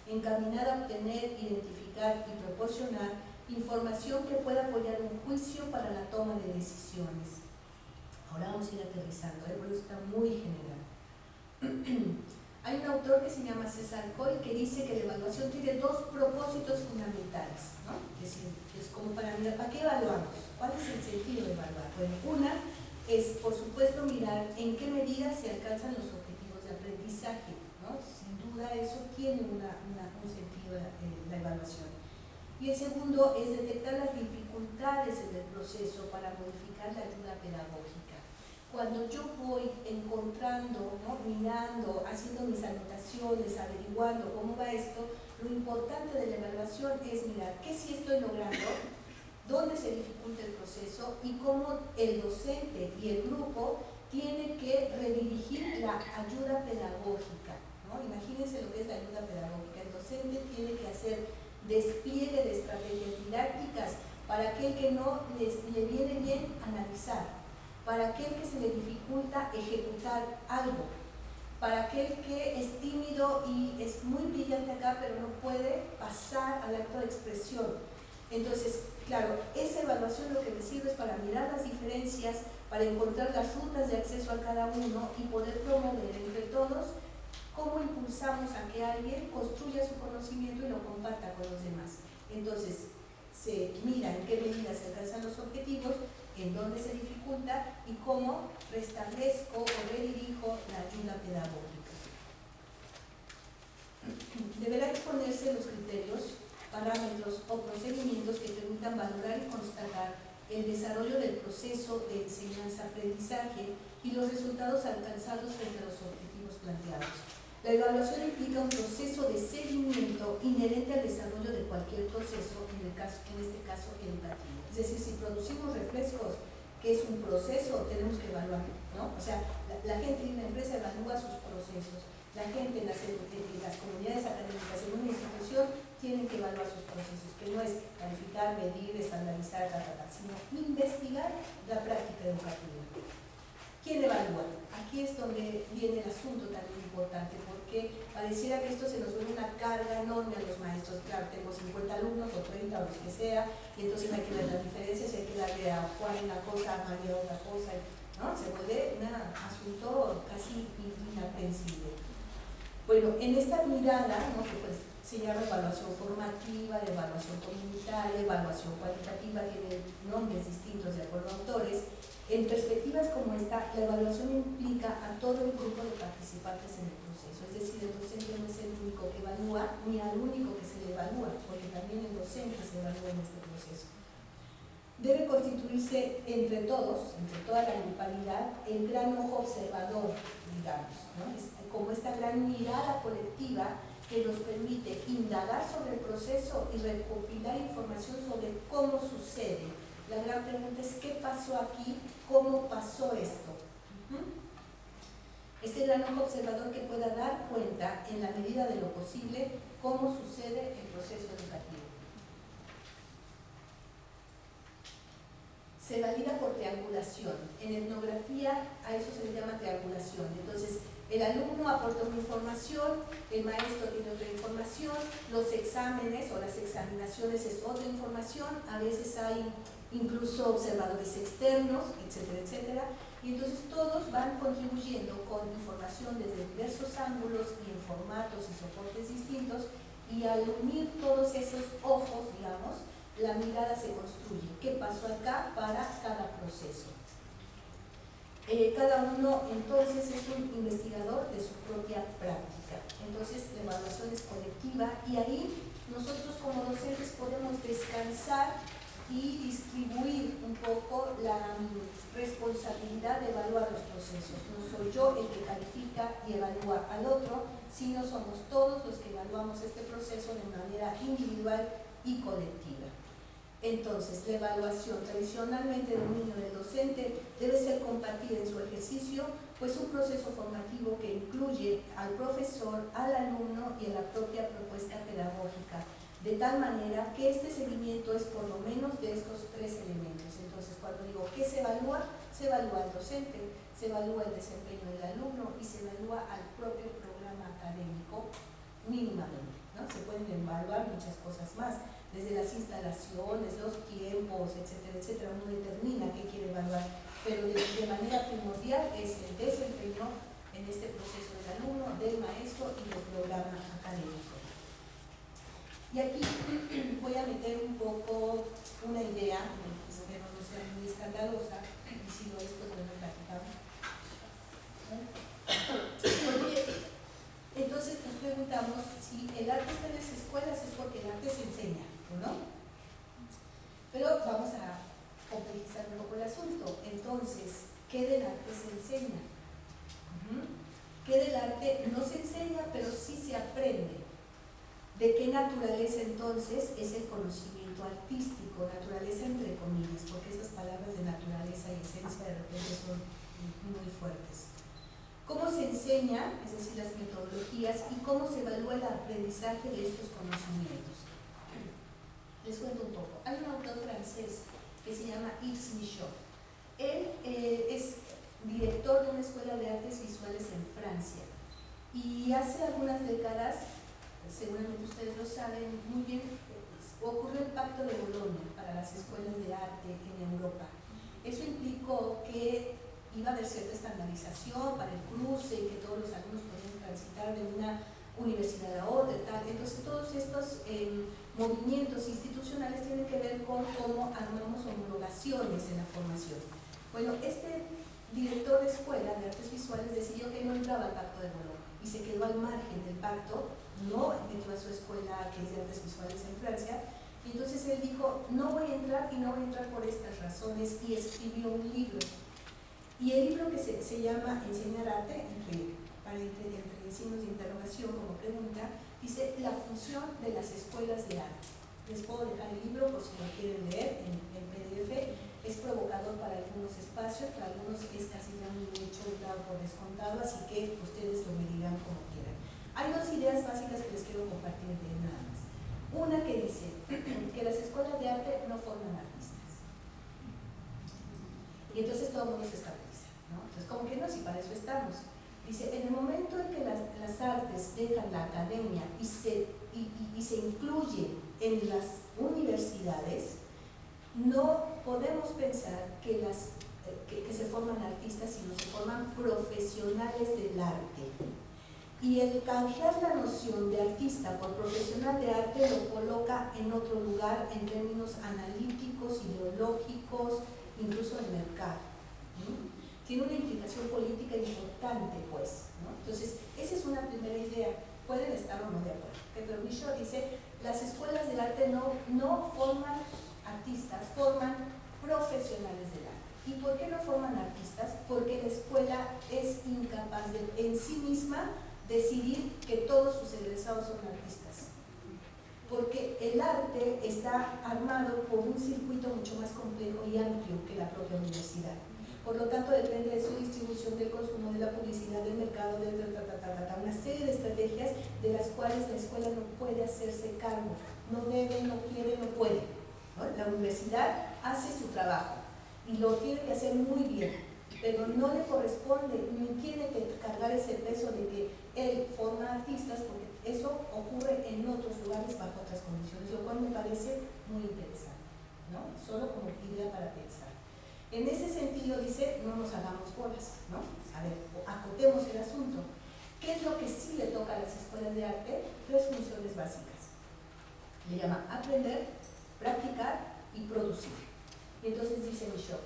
encaminada a obtener, identificar y proporcionar información que pueda apoyar un juicio para la toma de decisiones. Ahora vamos a ir aterrizando, porque eso está muy general. Hay un autor que se llama César Coll que dice que la evaluación tiene dos propósitos fundamentales, ¿no? Es decir, es como para mirar, ¿para qué evaluamos? ¿Cuál es el sentido de evaluar? Bueno, una es, por supuesto, mirar en qué medida se alcanzan los objetivos de aprendizaje, ¿no? Sin duda eso tiene un sentido la evaluación. Y el segundo es detectar las dificultades en el proceso para modificar la ayuda pedagógica. Cuando yo voy encontrando, ¿no? Mirando, haciendo mis anotaciones, averiguando cómo va esto, lo importante de la evaluación es mirar qué sí estoy logrando, dónde se dificulta el proceso y cómo el docente y el grupo tiene que redirigir la ayuda pedagógica, ¿no? Imagínense lo que es la ayuda pedagógica. El docente tiene que hacer despliegue de estrategias didácticas para aquel que no le viene bien analizar, para aquel que se le dificulta ejecutar algo, para aquel que es tímido y es muy brillante acá pero no puede pasar al acto de expresión. Entonces, claro, esa evaluación lo que me sirve es para mirar las diferencias, para encontrar las rutas de acceso a cada uno y poder promover entre todos cómo impulsamos a que alguien construya su conocimiento y lo comparta con los demás. Entonces, se mira en qué medida se alcanzan los objetivos, en dónde se dificulta y cómo restablezco o redirijo la ayuda pedagógica. Deberá exponerse los criterios, parámetros o procedimientos que permitan valorar y constatar el desarrollo del proceso de enseñanza-aprendizaje y los resultados alcanzados frente a los objetivos planteados. La evaluación implica un proceso de seguimiento inherente al desarrollo de cualquier proceso, en este caso educativo. Es decir, si producimos refrescos, que es un proceso, tenemos que evaluar, ¿no? O sea, la gente en una empresa evalúa sus procesos, la gente en las comunidades académicas, en una institución, tienen que evaluar sus procesos, que no es calificar, medir, estandarizar, sino investigar la práctica educativa. ¿Quién evalúa? Aquí es donde viene el asunto también importante, porque pareciera que esto se nos vuelve una carga enorme a los maestros. Claro, tengo 50 alumnos o 30 o los que sea, y entonces hay que ver las diferencias, hay que darle a Juan una cosa, a María otra cosa, ¿no? Se vuelve un asunto casi inaprensible. Bueno, en esta mirada, ¿no? Que pues se llama evaluación formativa, evaluación comunitaria, evaluación cualitativa, tiene nombres distintos de acuerdo a autores. En perspectivas como esta, la evaluación implica a todo el grupo de participantes en el proceso, es decir, el docente no es el único que evalúa, ni al único que se le evalúa, porque también el docente se evalúa en este proceso. Debe constituirse entre todos, entre toda la grupalidad, el gran ojo observador, digamos, ¿no? Es como esta gran mirada colectiva que nos permite indagar sobre el proceso y recopilar información sobre cómo sucede. La gran pregunta es ¿qué pasó aquí? ¿Cómo pasó esto? Este gran ojo observador que pueda dar cuenta, en la medida de lo posible, cómo sucede el proceso educativo. Se valida por triangulación. En etnografía a eso se le llama triangulación. Entonces, el alumno aporta una información, el maestro tiene otra información, los exámenes o las examinaciones es otra información, a veces hay incluso observadores externos, etcétera, etcétera, y entonces todos van contribuyendo con información desde diversos ángulos y en formatos y soportes distintos, y al unir todos esos ojos, digamos, la mirada se construye. ¿Qué pasó acá para cada proceso? Cada uno entonces es un investigador de su propia práctica. Entonces la evaluación es colectiva y ahí nosotros como docentes podemos descansar y distribuir un poco la responsabilidad de evaluar los procesos. No soy yo el que califica y evalúa al otro, sino somos todos los que evaluamos este proceso de manera individual y colectiva. Entonces, la evaluación tradicionalmente del niño del docente debe ser compartida en su ejercicio, pues un proceso formativo que incluye al profesor, al alumno y a la propia propuesta pedagógica, de tal manera que este seguimiento es por lo menos de estos tres elementos. Entonces, cuando digo ¿qué se evalúa? Se evalúa al docente, se evalúa el desempeño del alumno y se evalúa al propio programa académico mínimamente, ¿no? Se pueden evaluar muchas cosas más, desde las instalaciones, los tiempos, etcétera, etcétera. Uno determina qué quiere evaluar, pero de manera primordial es el desempeño en este proceso del alumno, del maestro y del programa académico. Y aquí voy a meter un poco una idea, espero no sea muy escandalosa, y si no es, pues bueno, platicamos. Entonces nos preguntamos si el arte está en las escuelas es porque el arte se enseña, ¿o no? Pero vamos a complejizar un poco el asunto. Entonces, ¿qué del arte se enseña? ¿Qué del arte no se enseña, pero sí se aprende? ¿De qué naturaleza entonces es el conocimiento artístico? Naturaleza entre comillas, porque esas palabras de naturaleza y esencia de repente son muy fuertes. ¿Cómo se enseña, es decir, las metodologías, y cómo se evalúa el aprendizaje de estos conocimientos? Les cuento un poco. Hay un autor francés que se llama Yves Michaud. Él es director de una escuela de artes visuales en Francia y hace algunas décadas, seguramente ustedes lo saben muy bien, ocurrió el Pacto de Bolonia para las escuelas de arte en Europa. Eso implicó que iba a haber cierta estandarización para el cruce y que todos los alumnos podían transitar de una universidad a otra, tal. Entonces todos estos movimientos institucionales tienen que ver con cómo armamos homologaciones en la formación. Bueno, este director de escuela de artes visuales decidió que no entraba al Pacto de Bolonia y se quedó al margen del pacto, no metió a su escuela que es de artes visuales en Francia, y entonces él dijo, no voy a entrar y no voy a entrar por estas razones, y escribió un libro. Y el libro que se llama Enseñar arte, entre signos de interrogación como pregunta, dice la función de las escuelas de arte. Les puedo dejar el libro por si lo quieren leer en PDF. Es provocador para algunos espacios, para algunos es casi ya un hecho dado por descontado, así que ustedes lo medirán como quieran. Hay dos ideas básicas que les quiero compartir de nada más. Una que dice que las escuelas de arte no forman artistas. Y entonces todo el mundo se escandaliza, ¿no? Entonces, como que no, si para eso estamos. Dice, en el momento en que las artes dejan la academia y se incluyen en las universidades, no podemos pensar que se forman artistas, sino se forman profesionales del arte. Y el canjear la noción de artista por profesional de arte lo coloca en otro lugar en términos analíticos, ideológicos, incluso de mercado. Tiene una implicación política importante, pues, ¿no? Entonces, esa es una primera idea. Pueden estar o no de acuerdo. Pero Michaud dice, las escuelas de arte no forman artistas, forman profesionales del arte. ¿Y por qué no forman artistas? Porque la escuela es incapaz de, en sí misma, decidir que todos sus egresados son artistas. Porque el arte está armado por un circuito mucho más complejo y amplio que la propia universidad. Por lo tanto, depende de su distribución, del consumo, de la publicidad, del mercado, de una serie de estrategias de las cuales la escuela no puede hacerse cargo. No debe, no quiere, no puede, ¿no? La universidad hace su trabajo y lo tiene que hacer muy bien, pero no le corresponde ni tiene que cargar ese peso de que él forma artistas, porque eso ocurre en otros lugares bajo otras condiciones, lo cual me parece muy interesante, ¿no? Solo como idea para pensar. En ese sentido dice, no nos hagamos bolas, ¿no? A ver, acotemos el asunto. ¿Qué es lo que sí le toca a las escuelas de arte? Tres funciones básicas. Le llama aprender, practicar y producir. Y entonces dice Michaud,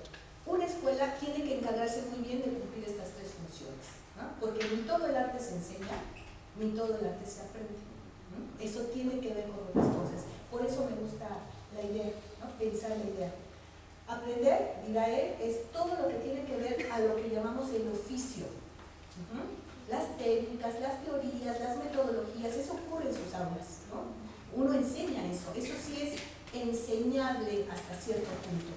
una escuela tiene que encargarse muy bien de cumplir estas tres funciones, ¿no? Porque ni todo el arte se enseña, ni todo el arte se aprende, ¿no? Eso tiene que ver con otras cosas. Por eso me gusta la idea, ¿no? Pensar la idea. Aprender, dirá él, es todo lo que tiene que ver a lo que llamamos el oficio. Las técnicas, las teorías, las metodologías, eso ocurre en sus aulas, ¿no? Uno enseña eso sí es enseñable hasta cierto punto.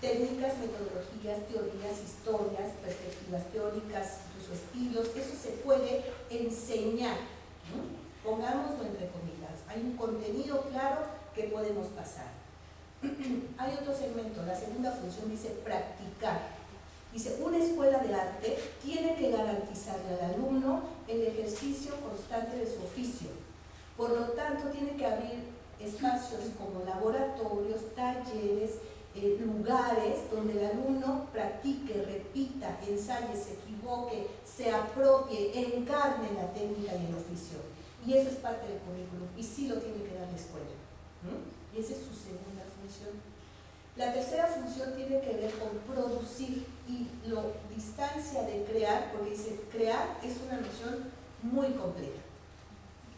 Técnicas, metodologías, teorías, historias, perspectivas teóricas, incluso estilos, eso se puede enseñar, ¿no? Pongámoslo entre comillas. Hay un contenido claro que podemos pasar. Hay otro segmento, la segunda función dice practicar. Dice, una escuela de arte tiene que garantizarle al alumno el ejercicio constante de su oficio, Por lo tanto, tiene que abrir espacios como laboratorios, talleres, lugares donde el alumno practique, repita, ensaye, se equivoque, se apropie, encarne la técnica y el oficio. Y eso es parte del currículum, y sí lo tiene que dar la escuela. Y esa es su segunda función. La tercera función tiene que ver con producir, y lo distancia de crear, porque dice, crear es una noción muy compleja.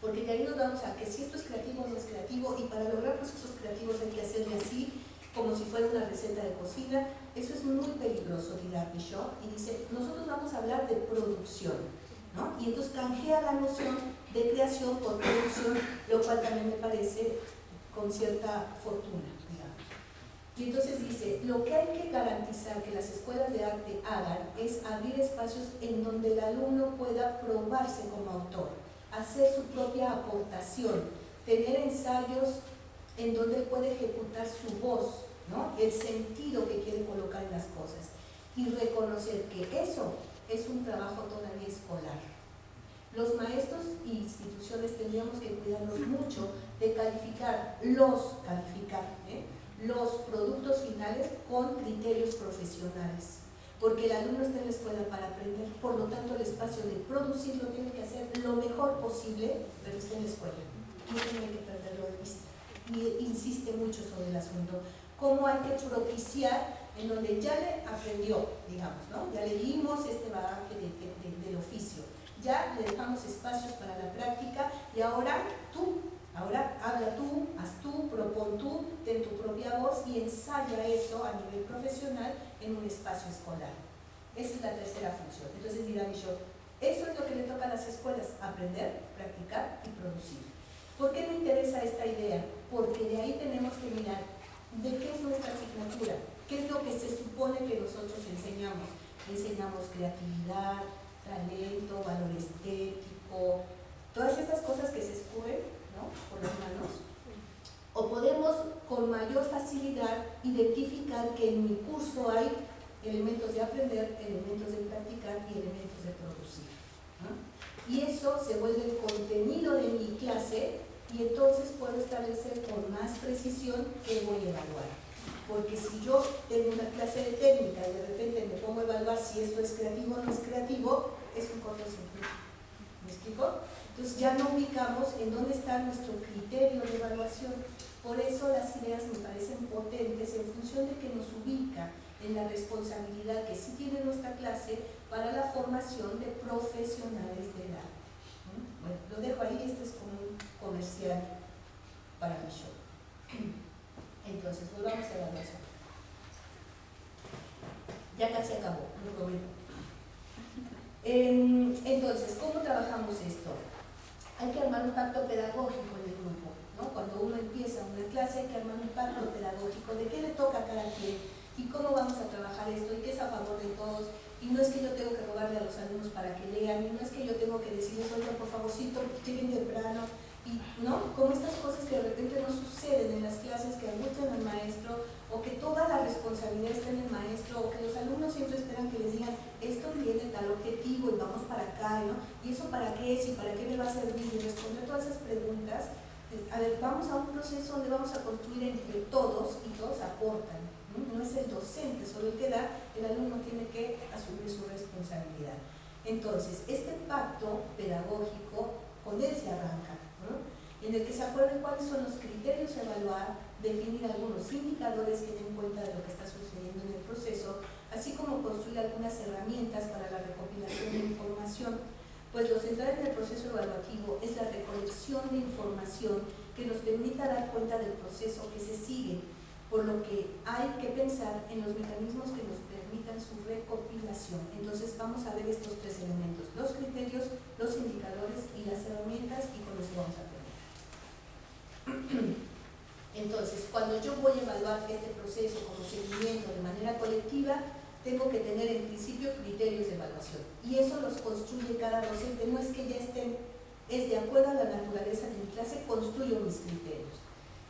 Porque de ahí nos vamos a que si esto es creativo o no es creativo, y para lograr procesos creativos hay que hacerle así, como si fuera una receta de cocina. Eso es muy peligroso, dirá Bishop, y dice, nosotros vamos a hablar de producción, ¿no? Y entonces canjea la noción de creación por producción, lo cual también me parece con cierta fortuna, digamos. Y entonces dice, lo que hay que garantizar que las escuelas de arte hagan es abrir espacios en donde el alumno pueda probarse como autor, hacer su propia aportación, tener ensayos en donde él puede ejecutar su voz, ¿no? El sentido que quiere colocar en las cosas, y reconocer que eso es un trabajo todavía escolar. Los maestros e instituciones tendríamos que cuidarnos mucho de calificar los productos finales con criterios profesionales, porque el alumno está en la escuela para aprender, por lo tanto el espacio de producirlo tiene que hacer lo mejor posible, pero está en la escuela, no tiene que perderlo de vista. Y insiste mucho sobre el asunto, cómo hay que propiciar en donde ya le aprendió, digamos, ¿no? Ya le dimos este bagaje del oficio, ya le dejamos espacios para la práctica, y ahora habla tú, haz tú, propon tú, ten tu propia voz y ensaya eso a nivel profesional en un espacio escolar. Esa es la tercera función. Entonces dirá Bishop, eso es lo que le toca a las escuelas, aprender, practicar y producir. ¿Por qué me interesa esta idea? Porque de ahí tenemos que mirar de qué es nuestra asignatura, qué es lo que se supone que nosotros enseñamos. Enseñamos creatividad, talento, valor estético, todas estas cosas que se escurren, ¿no?, por las manos. O podemos con mayor facilidad identificar que en mi curso hay elementos de aprender, elementos de practicar y elementos de producir, ¿no? Y eso se vuelve el contenido de mi clase, y entonces puedo establecer con más precisión qué voy a evaluar. Porque si yo tengo una clase de técnica y de repente me pongo a evaluar si esto es creativo o no es creativo, es un cortocircuito. ¿Me explico? Entonces ya no ubicamos en dónde está nuestro criterio de evaluación. Por eso las ideas me parecen potentes en función de que nos ubica en la responsabilidad que sí tiene nuestra clase para la formación de profesionales del arte. Bueno, lo dejo ahí, este es como un comercial para mi show. Entonces, volvamos a la evaluación. Ya casi acabó, lo prometo. Entonces, ¿cómo trabajamos esto? Hay que armar un pacto pedagógico en el grupo, ¿no? Cuando uno empieza una clase hay que armar un pacto pedagógico de qué le toca a cada quien y cómo vamos a trabajar esto y qué es a favor de todos. Y no es que yo tengo que robarle a los alumnos para que lean, y no es que yo tengo que decirles, oiga, por favorcito, lleguen temprano, y no, como estas cosas que de repente no suceden en las clases, que angustan al maestro, o que toda la responsabilidad está en el maestro, o que los alumnos siempre esperan que les digan, esto tiene tal objetivo y vamos para acá, ¿no? Y eso para qué es y para qué me va a servir, y responder todas esas preguntas. A ver, vamos a un proceso donde vamos a construir entre todos y todos aportan. No es el docente solo el que da, el alumno tiene que asumir su responsabilidad. Entonces, este pacto pedagógico, con él se arranca, ¿no?, en el que se acuerden cuáles son los criterios a evaluar, definir algunos indicadores que den cuenta de lo que está sucediendo en el proceso, así como construir algunas herramientas para la recopilación de información. Pues lo central en el proceso evaluativo es la recolección de información que nos permita dar cuenta del proceso que se sigue, por lo que hay que pensar en los mecanismos que nos permitan su recopilación. Entonces vamos a ver estos tres elementos, los criterios, los indicadores y las herramientas, y con eso vamos a terminar. Entonces, cuando yo voy a evaluar este proceso como seguimiento de manera colectiva, tengo que tener en principio criterios de evaluación, y eso los construye cada docente, no es que ya estén, es de acuerdo a la naturaleza de mi clase, construyo mis criterios.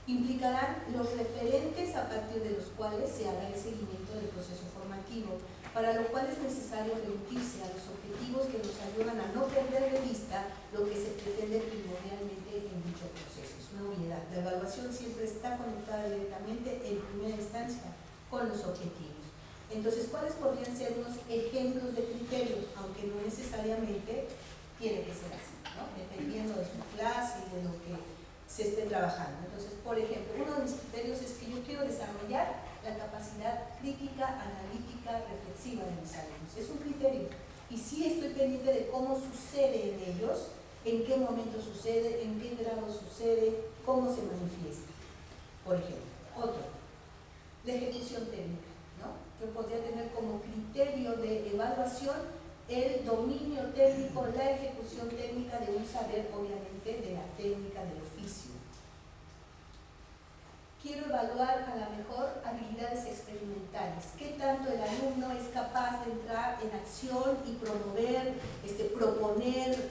Implicarán los referentes a partir de los cuales se hará el seguimiento del proceso formativo. para lo cual es necesario remitirse a los objetivos que nos ayudan a no perder de vista lo que se pretende primordialmente en dicho proceso. Es una obviedad. La evaluación siempre está conectada directamente en primera instancia con los objetivos. Entonces, ¿cuáles podrían ser unos ejemplos de criterios? Aunque no necesariamente tiene que ser así, ¿no? Dependiendo de su clase y de lo que se esté trabajando. Entonces, por ejemplo, uno de mis criterios es que yo quiero desarrollar la capacidad crítica, analítica, reflexiva de mis alumnos. Es un criterio. Y sí estoy pendiente de cómo sucede en ellos, en qué momento sucede, en qué grado sucede, cómo se manifiesta. Por ejemplo, otro, la ejecución técnica, ¿no? Yo podría tener como criterio de evaluación el dominio técnico, la ejecución técnica de un saber, obviamente, de la técnica del oficio. Quiero evaluar a lo mejor habilidades experimentales. ¿Qué tanto el alumno es capaz de entrar en acción y promover, proponer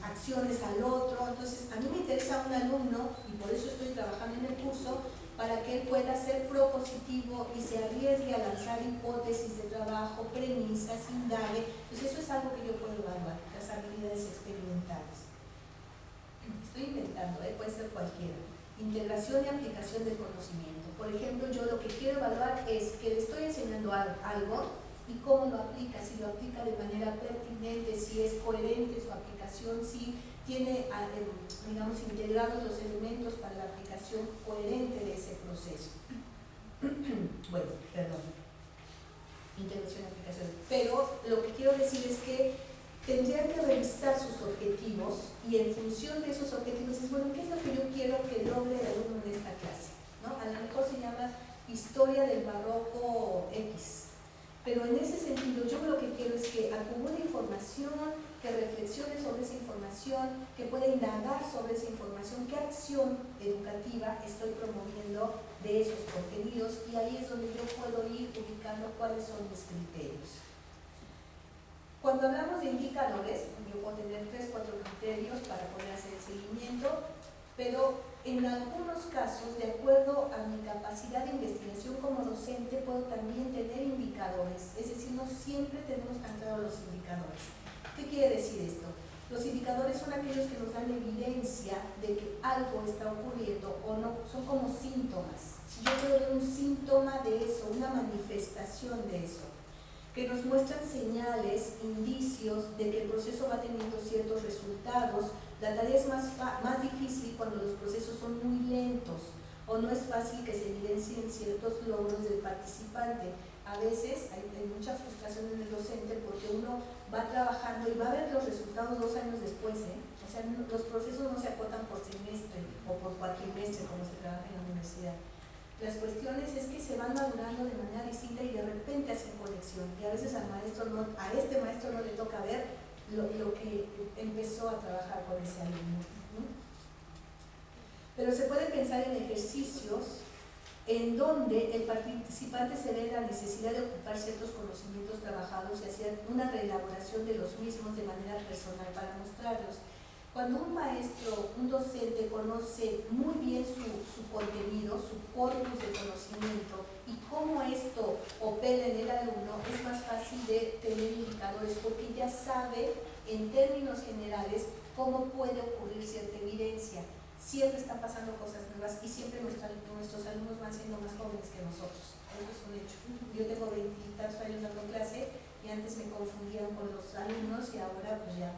acciones al otro? Entonces, a mí me interesa un alumno, y por eso estoy trabajando en el curso, para que él pueda ser propositivo y se arriesgue a lanzar hipótesis de trabajo, premisas, indague. Pues eso es algo que yo puedo evaluar, las habilidades experimentales. Estoy inventando, puede ser cualquiera. Integración y aplicación del conocimiento. Por ejemplo, yo lo que quiero evaluar es que le estoy enseñando algo y cómo lo aplica, si lo aplica de manera pertinente, si es coherente su aplicación, si tiene, digamos, integrados los elementos para la aplicación coherente de ese proceso. Bueno, perdón. Integración y aplicación. Pero lo que quiero decir es que tendrían que revisar sus objetivos y en función de esos objetivos es, bueno, ¿qué es lo que yo quiero que logre el alumno en esta clase? ¿No? A lo mejor se llama Historia del Barroco X. Pero en ese sentido, yo lo que quiero es que acumule información, que reflexione sobre esa información, que pueda indagar sobre esa información, qué acción educativa estoy promoviendo de esos contenidos, y ahí es donde yo puedo ir ubicando cuáles son mis criterios. Cuando hablamos de indicadores, yo puedo tener 3 o 4 criterios para poder hacer el seguimiento, pero en algunos casos, de acuerdo a mi capacidad de investigación como docente, puedo también tener indicadores, es decir, no siempre tenemos tan claros los indicadores. ¿Qué quiere decir esto? Los indicadores son aquellos que nos dan evidencia de que algo está ocurriendo o no, son como síntomas. Si yo puedo ver un síntoma de eso, una manifestación de eso, que nos muestran señales, indicios de que el proceso va teniendo ciertos resultados. La tarea es más difícil cuando los procesos son muy lentos o no es fácil que se evidencien ciertos logros del participante. A veces hay mucha frustración en el docente porque uno va trabajando y va a ver los resultados 2 años después, O sea, los procesos no se acotan por semestre o por cuatrimestre como se trabaja en la universidad. Las cuestiones es que se van madurando de manera distinta y de repente hacen conexión. Y a veces a este maestro no le toca ver lo que empezó a trabajar con ese alumno. Pero se puede pensar en ejercicios en donde el participante se ve la necesidad de ocupar ciertos conocimientos trabajados y hacer una reelaboración de los mismos de manera personal para mostrarlos. Cuando un maestro, un docente conoce muy bien su contenido, su corpus de conocimiento y cómo esto opera en el alumno, es más fácil de tener indicadores porque ya sabe en términos generales cómo puede ocurrir cierta evidencia. Siempre están pasando cosas nuevas y siempre nuestros alumnos van siendo más jóvenes que nosotros. Eso es un hecho. Yo tengo 20 y tantos años dando clase y antes me confundían con los alumnos y ahora pues ya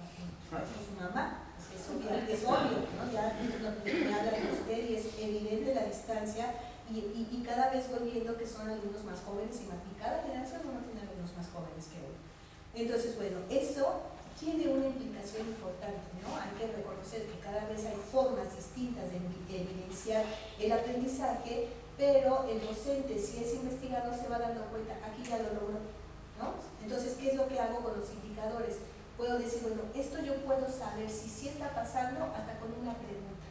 con su mamá. Eso ya es obvio, ¿no? Ya me hablan de usted y es evidente la distancia y cada vez voy viendo que son alumnos más jóvenes y cada generación uno tiene alumnos más jóvenes que uno. Entonces, bueno, eso tiene una implicación importante, ¿no? Hay que reconocer que cada vez hay formas distintas de evidenciar el aprendizaje, pero el docente, si es investigador, se va dando cuenta, aquí ya lo logró, ¿no? Entonces, ¿qué es lo que hago con los indicadores? Puedo decir, bueno, esto yo puedo saber si sí está pasando hasta con una pregunta,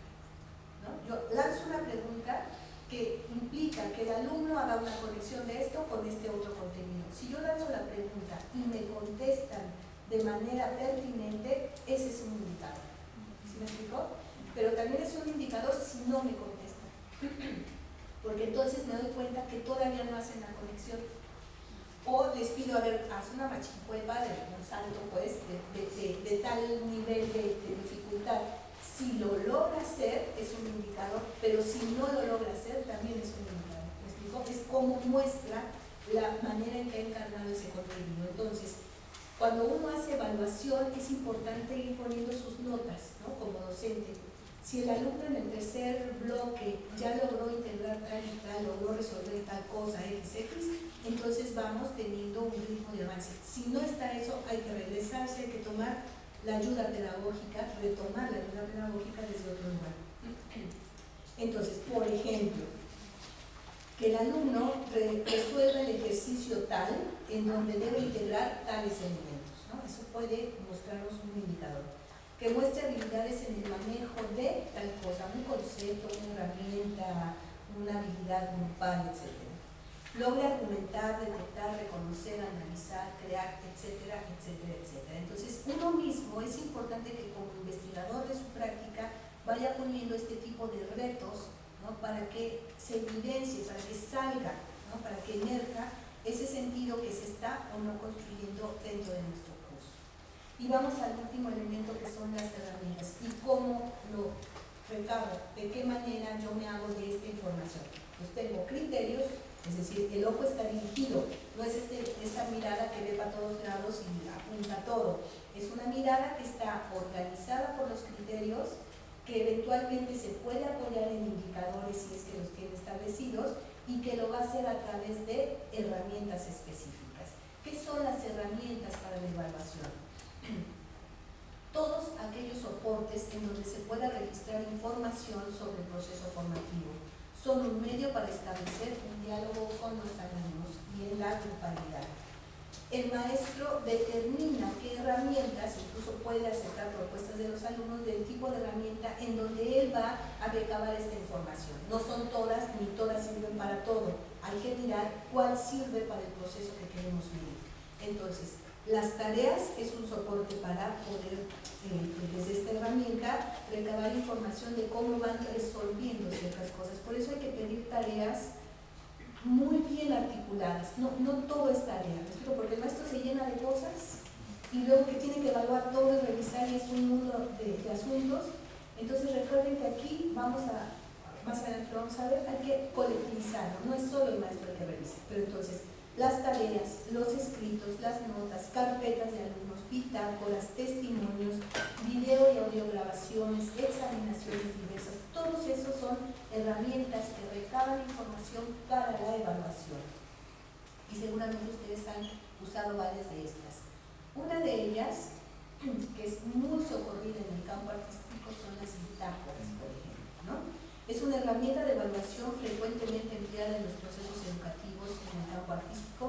¿no? Yo lanzo una pregunta que implica que el alumno haga una conexión de esto con este otro contenido. Si yo lanzo la pregunta y me contestan de manera pertinente, ese es un indicador. ¿Sí me explico? Pero también es un indicador si no me contestan. Porque entonces me doy cuenta que todavía no hacen la conexión. o les pido, a ver, haz una machicuepa de un salto, pues, de tal nivel de dificultad. Si lo logra hacer, es un indicador, pero si no lo logra hacer, también es un indicador. ¿Me explico? Es como muestra la manera en que ha encarnado ese contenido. Entonces, cuando uno hace evaluación, es importante ir poniendo sus notas, ¿no? Como docente. Si el alumno en el tercer bloque ya logró integrar tal y tal, logró resolver tal cosa, XX, entonces vamos teniendo un ritmo de avance. Si no está eso, hay que regresarse, hay que tomar la ayuda pedagógica, retomar la ayuda pedagógica desde otro lugar. Entonces, por ejemplo, que el alumno resuelva el ejercicio tal en donde debe integrar tales elementos, ¿no? Eso puede mostrarnos un indicador. Que muestre habilidades en el manejo de tal cosa, un concepto, una herramienta, una habilidad grupal, etc. Logre argumentar, detectar, reconocer, analizar, crear, etcétera, etcétera, etcétera. Entonces, uno mismo es importante que como investigador de su práctica vaya poniendo este tipo de retos, ¿no? Para que se evidencie, para que salga, ¿no? Para que emerja ese sentido que se está o no construyendo dentro de nuestro curso. Y vamos al último elemento, que son las herramientas y cómo lo recabo, de qué manera yo me hago de esta información. Pues tengo criterios, es decir, el ojo está dirigido, no es esta mirada que ve para todos lados y apunta todo. Es una mirada que está organizada por los criterios, que eventualmente se puede apoyar en indicadores si es que los tiene establecidos, y que lo va a hacer a través de herramientas específicas. ¿Qué son las herramientas para la evaluación? Todos aquellos soportes en donde se pueda registrar información sobre el proceso formativo son un medio para establecer un diálogo con los alumnos y en la grupalidad. El maestro determina qué herramientas, incluso puede aceptar propuestas de los alumnos del tipo de herramienta en donde él va a recabar esta información. No son todas, ni todas sirven para todo. Hay que mirar cuál sirve para el proceso que queremos medir. Entonces, las tareas es un soporte para poder, desde esta herramienta, recabar información de cómo van resolviendo ciertas cosas. Por eso hay que pedir tareas muy bien articuladas, no todo es tarea, porque el maestro se llena de cosas y luego que tiene que evaluar todo y revisar, y es un mundo de asuntos. Entonces recuerden que aquí más adelante lo vamos a ver, hay que colectivizarlo, no es solo el maestro el que revisa, pero entonces las tareas, los escritos, las notas, carpetas de alumnos, bitácoras, testimonios, video y audio grabaciones, examinaciones diversas, todos esos son herramientas que recaban información para la evaluación. Y seguramente ustedes han usado varias de estas. Una de ellas, que es muy socorrida en el campo artístico, son las bitácoras, por ejemplo, ¿no? Es una herramienta de evaluación frecuentemente empleada en los procesos educativos en el campo artístico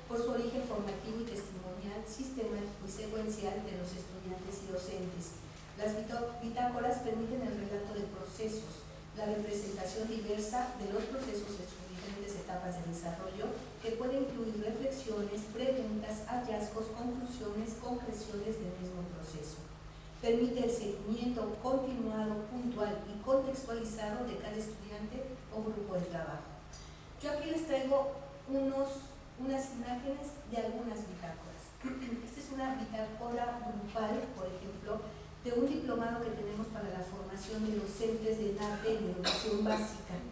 por su origen formativo y testimonial, sistemático y secuencial de los estudiantes y docentes. Las bitácoras permiten el relato de procesos, la representación diversa de los procesos en sus diferentes etapas de desarrollo, que puede incluir reflexiones, preguntas, hallazgos, conclusiones, concreciones del mismo proceso. Permite el seguimiento continuado, puntual y contextualizado de cada estudiante o grupo de trabajo. Yo aquí les traigo unas imágenes de algunas bitácoras. Esta es una bitácora grupal, por ejemplo, de un diplomado que tenemos para la formación de docentes de arte en educación básica.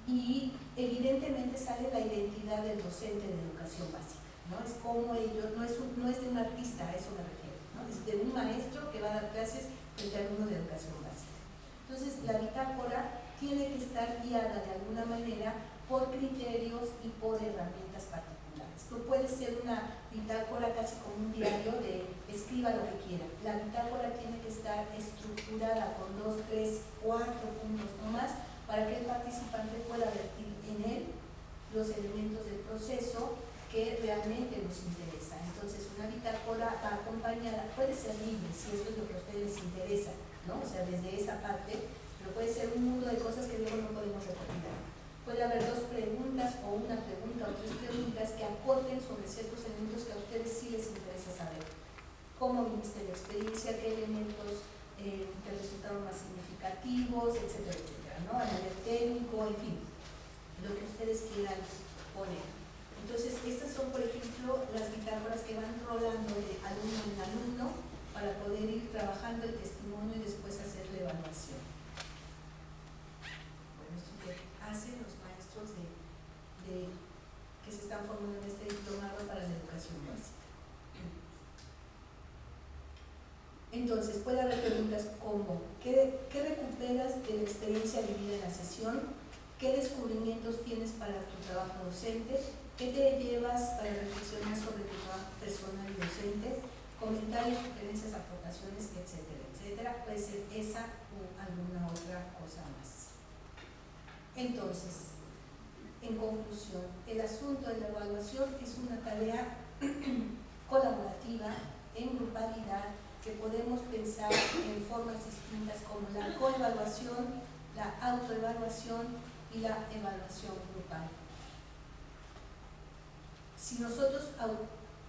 Y evidentemente sale la identidad del docente de educación básica, ¿no? Es como ellos, no es de un artista, a eso me refiero. Es de un maestro que va a dar clases frente a alumnos de educación básica. Entonces, la bitácora tiene que estar guiada de alguna manera por criterios y por herramientas particulares. No puede ser una bitácora casi como un diario de escriba lo que quiera. La bitácora tiene que estar estructurada con 2, 3, 4 puntos no más, para que el participante pueda vertir en él los elementos del proceso que realmente nos interesa. Entonces, una bitácora acompañada puede ser libre, si eso es lo que a ustedes les interesa, ¿no? O sea, desde esa parte, pero puede ser un mundo de cosas que luego no podemos recopilar. Puede haber 2 preguntas o una pregunta o 3 preguntas que acoten sobre ciertos elementos que a ustedes sí les interesa saber. ¿Cómo viviste la experiencia? ¿Qué elementos te resultaron más significativos? Etcétera, etcétera, ¿no? A nivel técnico, en fin, lo que ustedes quieran poner. Entonces, estas son, por ejemplo, las bitácoras que van rolando de alumno en alumno para poder ir trabajando el testimonio y después hacer la evaluación. Bueno, esto que hacen los maestros que se están formando en este diplomado para la educación básica. Entonces, puede haber preguntas como ¿qué recuperas de la experiencia vivida en la sesión? ¿Qué descubrimientos tienes para tu trabajo docente? ¿Qué te llevas para reflexionar sobre tu trabajo personal y docente? Comentarios, sugerencias, aportaciones, etcétera, etcétera. Puede ser esa o alguna otra cosa más. Entonces, en conclusión, el asunto de la evaluación es una tarea colaborativa, en grupalidad, que podemos pensar en formas distintas como la coevaluación, la autoevaluación y la evaluación grupal. Si nosotros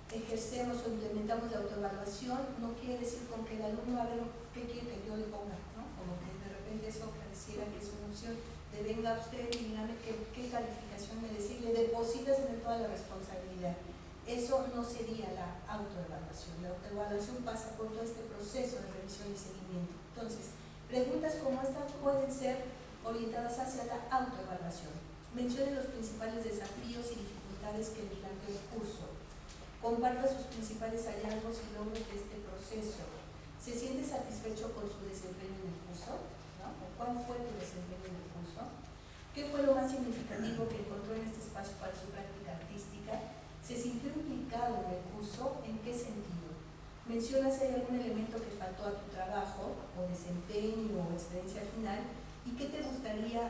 ejercemos o implementamos la autoevaluación, no quiere decir con que el alumno a ver qué quiere que yo le ponga, ¿no? Como que de repente eso pareciera que es una opción de venga usted y dígame qué calificación me decide, le depositas en él toda la responsabilidad. Eso no sería la autoevaluación. La autoevaluación pasa por todo este proceso de revisión y seguimiento. Entonces, preguntas como estas pueden ser orientadas hacia la autoevaluación. Mencione los principales desafíos y dificultades que le planteó el curso. Comparta sus principales hallazgos y logros de este proceso. ¿Se siente satisfecho con su desempeño en el curso? ¿No? ¿O cuál fue tu desempeño en el curso? ¿Qué fue lo más significativo que encontró en este espacio para su práctica artística? ¿Se sintió implicado en el curso? ¿En qué sentido? Menciona si hay algún elemento que faltó a tu trabajo o desempeño o experiencia final y que te gustaría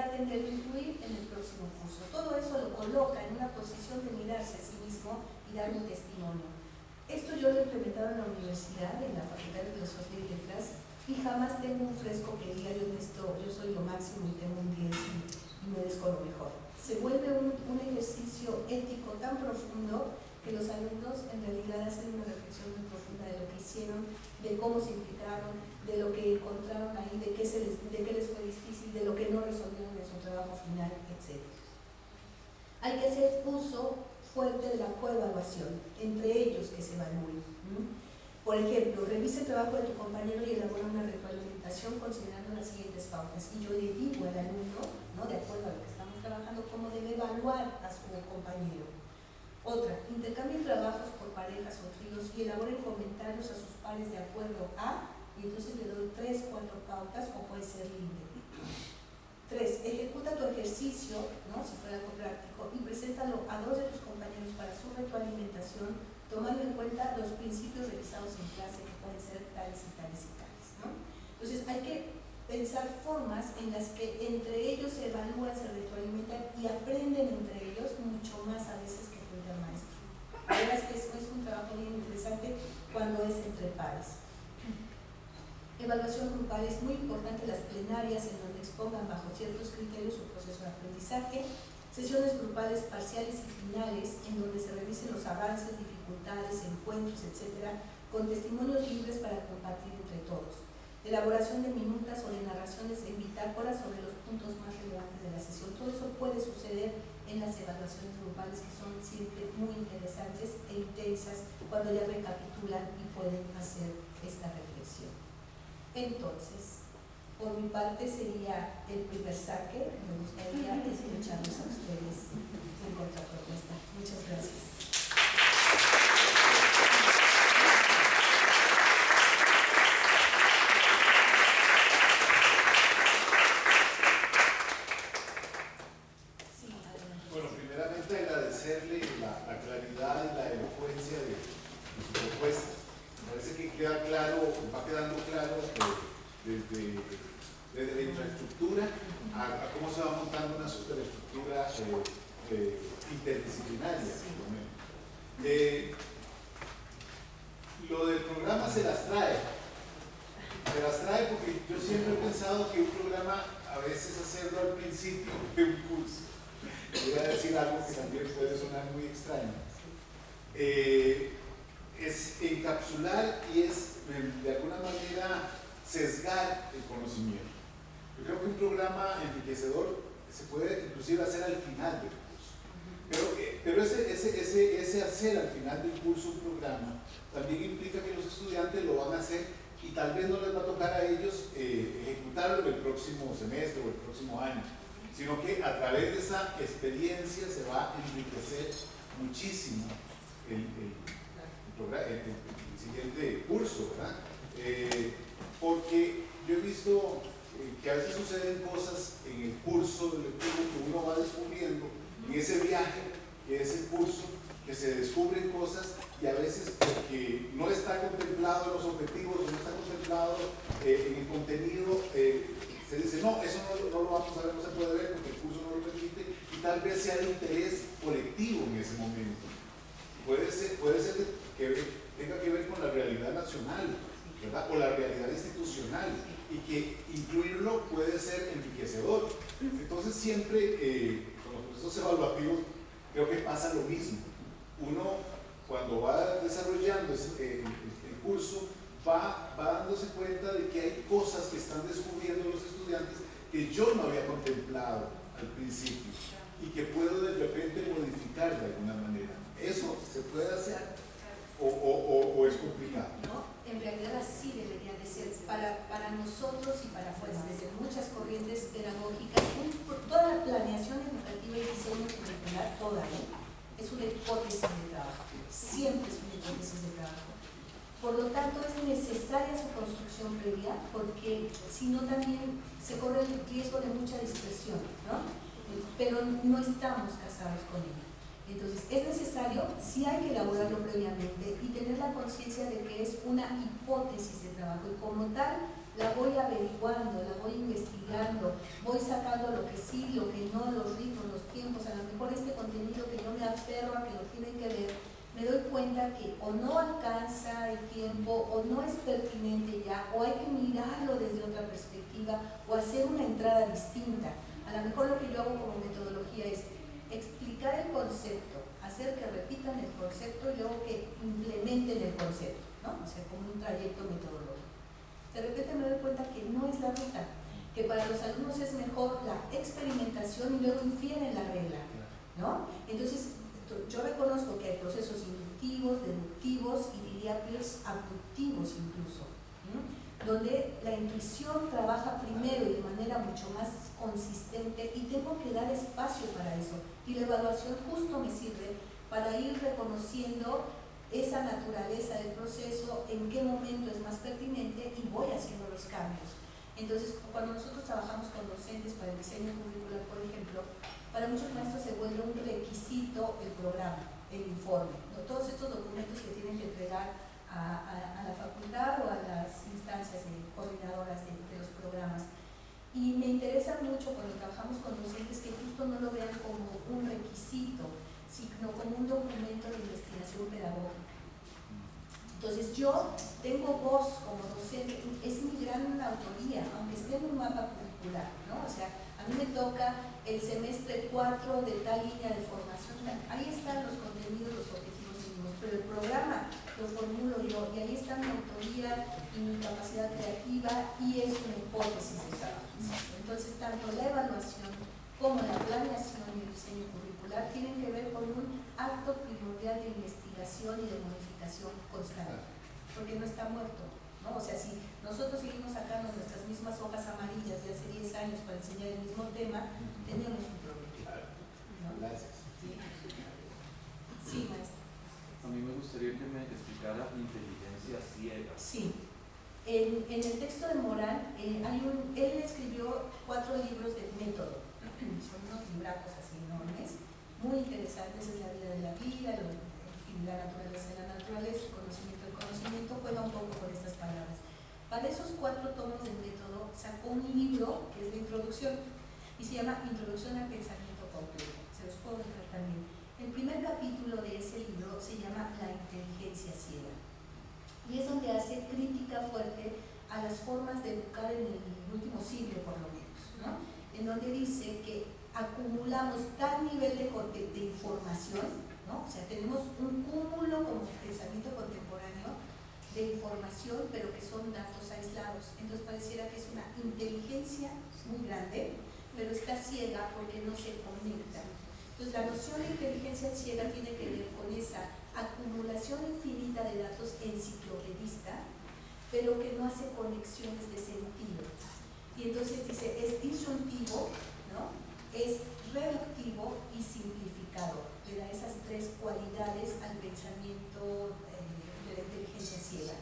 aprender a incluir en el próximo curso. Todo eso lo coloca en una posición de mirarse a sí mismo y dar un testimonio. Esto yo lo he implementado en la universidad, en la Facultad de Filosofía y Letras, y jamás tengo un fresco que diga yo soy lo máximo y tengo un 10 y merezco lo mejor. Se vuelve un ejercicio ético tan profundo que los alumnos en realidad hacen una reflexión muy profunda de lo que hicieron, de cómo se implicaron, de lo que encontraron ahí, de qué les fue difícil, de lo que no resolvieron en su trabajo final, etc. Hay que hacer uso fuerte de la coevaluación, entre ellos que se evalúen. Por ejemplo, revisa el trabajo de tu compañero y elabora una retroalimentación considerando las siguientes pautas. Y yo le digo al alumno, ¿no?, de acuerdo a lo que estamos trabajando, cómo debe evaluar a su compañero. Otra, intercambien trabajos por parejas o tríos y elaboren comentarios a sus pares de acuerdo a, y entonces le doy 3, 4 pautas o puede ser libre. 3, ejecuta tu ejercicio, ¿no?, si fuera algo práctico, y preséntalo a 2 de tus compañeros para su retroalimentación, tomando en cuenta los principios revisados en clase que pueden ser tales y tales y tales, ¿no? Entonces hay que pensar formas en las que entre ellos se evalúan, se retroalimentan y aprenden entre ellos mucho más a veces que frente al maestro. La verdad es que es un trabajo bien interesante cuando es entre pares. Evaluación grupal, es muy importante las plenarias en donde expongan bajo ciertos criterios su proceso de aprendizaje. Sesiones grupales parciales y finales en donde se revisen los avances, dificultades, encuentros, etcétera, con testimonios libres para compartir entre todos. Elaboración de minutas o de narraciones en bitácoras sobre los puntos más relevantes de la sesión. Todo eso puede suceder en las evaluaciones grupales, que son siempre muy interesantes e intensas cuando ya recapitulan y pueden hacer esta reflexión. Entonces, por mi parte sería el primer saque. Me gustaría escucharlos a ustedes en contrapropuesta. Muchas gracias. Bueno, primeramente agradecerle la claridad y la elocuencia de su propuesta. Me parece que queda claro, va quedando claro desde la infraestructura a cómo se va montando una superestructura interdisciplinaria. Lo del programa se las trae porque yo siempre he pensado que un programa a veces hacerlo al principio de un curso, voy a decir algo que también puede sonar muy extraño, es encapsular y es de alguna manera sesgar el conocimiento. Yo creo que un programa enriquecedor se puede inclusive hacer al final del curso. Pero ese hacer al final del curso un programa también implica que los estudiantes lo van a hacer y tal vez no les va a tocar a ellos ejecutarlo el próximo semestre o el próximo año, sino que a través de esa experiencia se va a enriquecer muchísimo el siguiente curso, ¿verdad? Porque yo he visto que a veces suceden cosas en el curso de lectura que uno va descubriendo en ese viaje, que es el curso, que se descubren cosas y a veces porque no está contemplado en los objetivos, no está contemplado en el contenido, se dice, no, eso no lo vamos a ver, no se puede ver porque el curso no lo permite y tal vez sea de interés colectivo en ese momento. Puede ser que tenga que ver con la realidad nacional, ¿verdad? O la realidad institucional y que incluirlo puede ser enriquecedor. Entonces siempre con los procesos evaluativos creo que pasa lo mismo. Uno cuando va desarrollando el curso va dándose cuenta de que hay cosas que están descubriendo los estudiantes que yo no había contemplado al principio y que puedo de repente modificar de alguna manera. ¿Eso se puede hacer o es complicado? No, en realidad así debería de ser para nosotros y para desde muchas corrientes pedagógicas. Toda la planeación educativa y diseño curricular, toda, es una hipótesis de trabajo, siempre es una hipótesis de trabajo. Por lo tanto, es necesaria su construcción previa, porque si no también se corre el riesgo de mucha dispersión, ¿no? Pero no estamos casados con ella. Entonces, es necesario, sí hay que elaborarlo previamente y tener la conciencia de que es una hipótesis de trabajo y como tal la voy averiguando, la voy investigando, voy sacando lo que sí, lo que no, los ritmos, los tiempos, a lo mejor este contenido que yo me aferro a que lo tienen que ver, me doy cuenta que o no alcanza el tiempo o no es pertinente ya, o hay que mirarlo desde otra perspectiva o hacer una entrada distinta. A lo mejor lo que yo hago como metodología es explicar el concepto, hacer que repitan el concepto y luego que implementen el concepto, ¿no? O sea, como un trayecto metodológico. De repente me doy cuenta que no es la ruta, que para los alumnos es mejor la experimentación y luego infieren la regla, ¿no? Entonces, yo reconozco que hay procesos inductivos, deductivos y diría Peirce abductivos incluso, donde la intuición trabaja primero y de manera mucho más consistente y tengo que dar espacio para eso y la evaluación justo me sirve para ir reconociendo esa naturaleza del proceso, en qué momento es más pertinente y voy haciendo los cambios. Entonces, cuando nosotros trabajamos con docentes para el diseño curricular, por ejemplo, para muchos maestros se vuelve un requisito el programa, el informe, ¿no? Todos estos documentos que tienen que entregar a la facultad o a las instancias coordinadoras de los programas. Y me interesa mucho cuando trabajamos con docentes que justo no lo vean como un requisito, sino como un documento de investigación pedagógica. Entonces yo tengo voz como docente, es mi gran autoría, aunque esté en un mapa curricular, ¿no? O sea, a mí me toca el semestre 4 de tal línea de formación, ahí están los contenidos, los objetivos mínimos, pero el programa lo formulo yo y ahí está mi autoría y mi capacidad creativa y es una hipótesis de trabajo. Entonces tanto la evaluación como la planeación y el diseño curricular tienen que ver con un acto primordial de investigación y de modificación constante, porque no está muerto, ¿no? O sea, si nosotros seguimos sacando nuestras mismas hojas amarillas de hace 10 años para enseñar el mismo tema, tenemos un problema, ¿no? Gracias. Sí, maestra. A mí me gustaría que me explicara inteligencia ciega. Sí. En el texto de Morán, él escribió 4 libros de método. Son unos libracos así enormes, muy interesantes. Es la vida de la vida, la naturaleza de la naturaleza, el conocimiento del conocimiento. Juega un poco con estas palabras. Para esos 4 tomos del método sacó un libro que es de introducción y se llama Introducción al Pensamiento Completo. Se los puedo dejar también. El primer capítulo de ese libro se llama La inteligencia ciega y es donde hace crítica fuerte a las formas de educar en el último siglo por lo menos, ¿no? En donde dice que acumulamos tal nivel de información, ¿no? O sea, tenemos un cúmulo como pensamiento contemporáneo de información, pero que son datos aislados. Entonces pareciera que es una inteligencia muy grande, pero está ciega porque no se conecta. Entonces, la noción de inteligencia ciega tiene que ver con esa acumulación infinita de datos enciclopedista, pero que no hace conexiones de sentido. Y entonces dice, es disyuntivo, ¿no? Es reductivo y simplificador. Le da esas tres cualidades al pensamiento de la inteligencia ciega.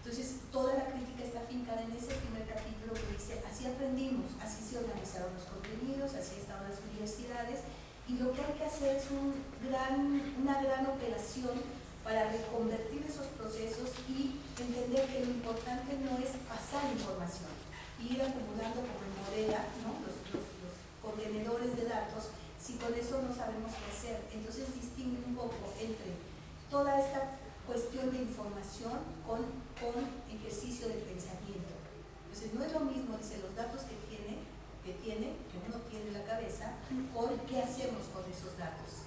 Entonces, toda la crítica está afincada en ese primer capítulo que dice, así aprendimos, así se organizaron los contenidos, así estaban las universidades, y lo que hay que hacer es una gran operación para reconvertir esos procesos y entender que lo importante no es pasar información, ir acumulando como en Morera, ¿no? los contenedores de datos, si con eso no sabemos qué hacer. Entonces distingue un poco entre toda esta cuestión de información con ejercicio de pensamiento. Entonces no es lo mismo, dice, los datos que uno tiene en la cabeza, con qué hacemos con esos datos.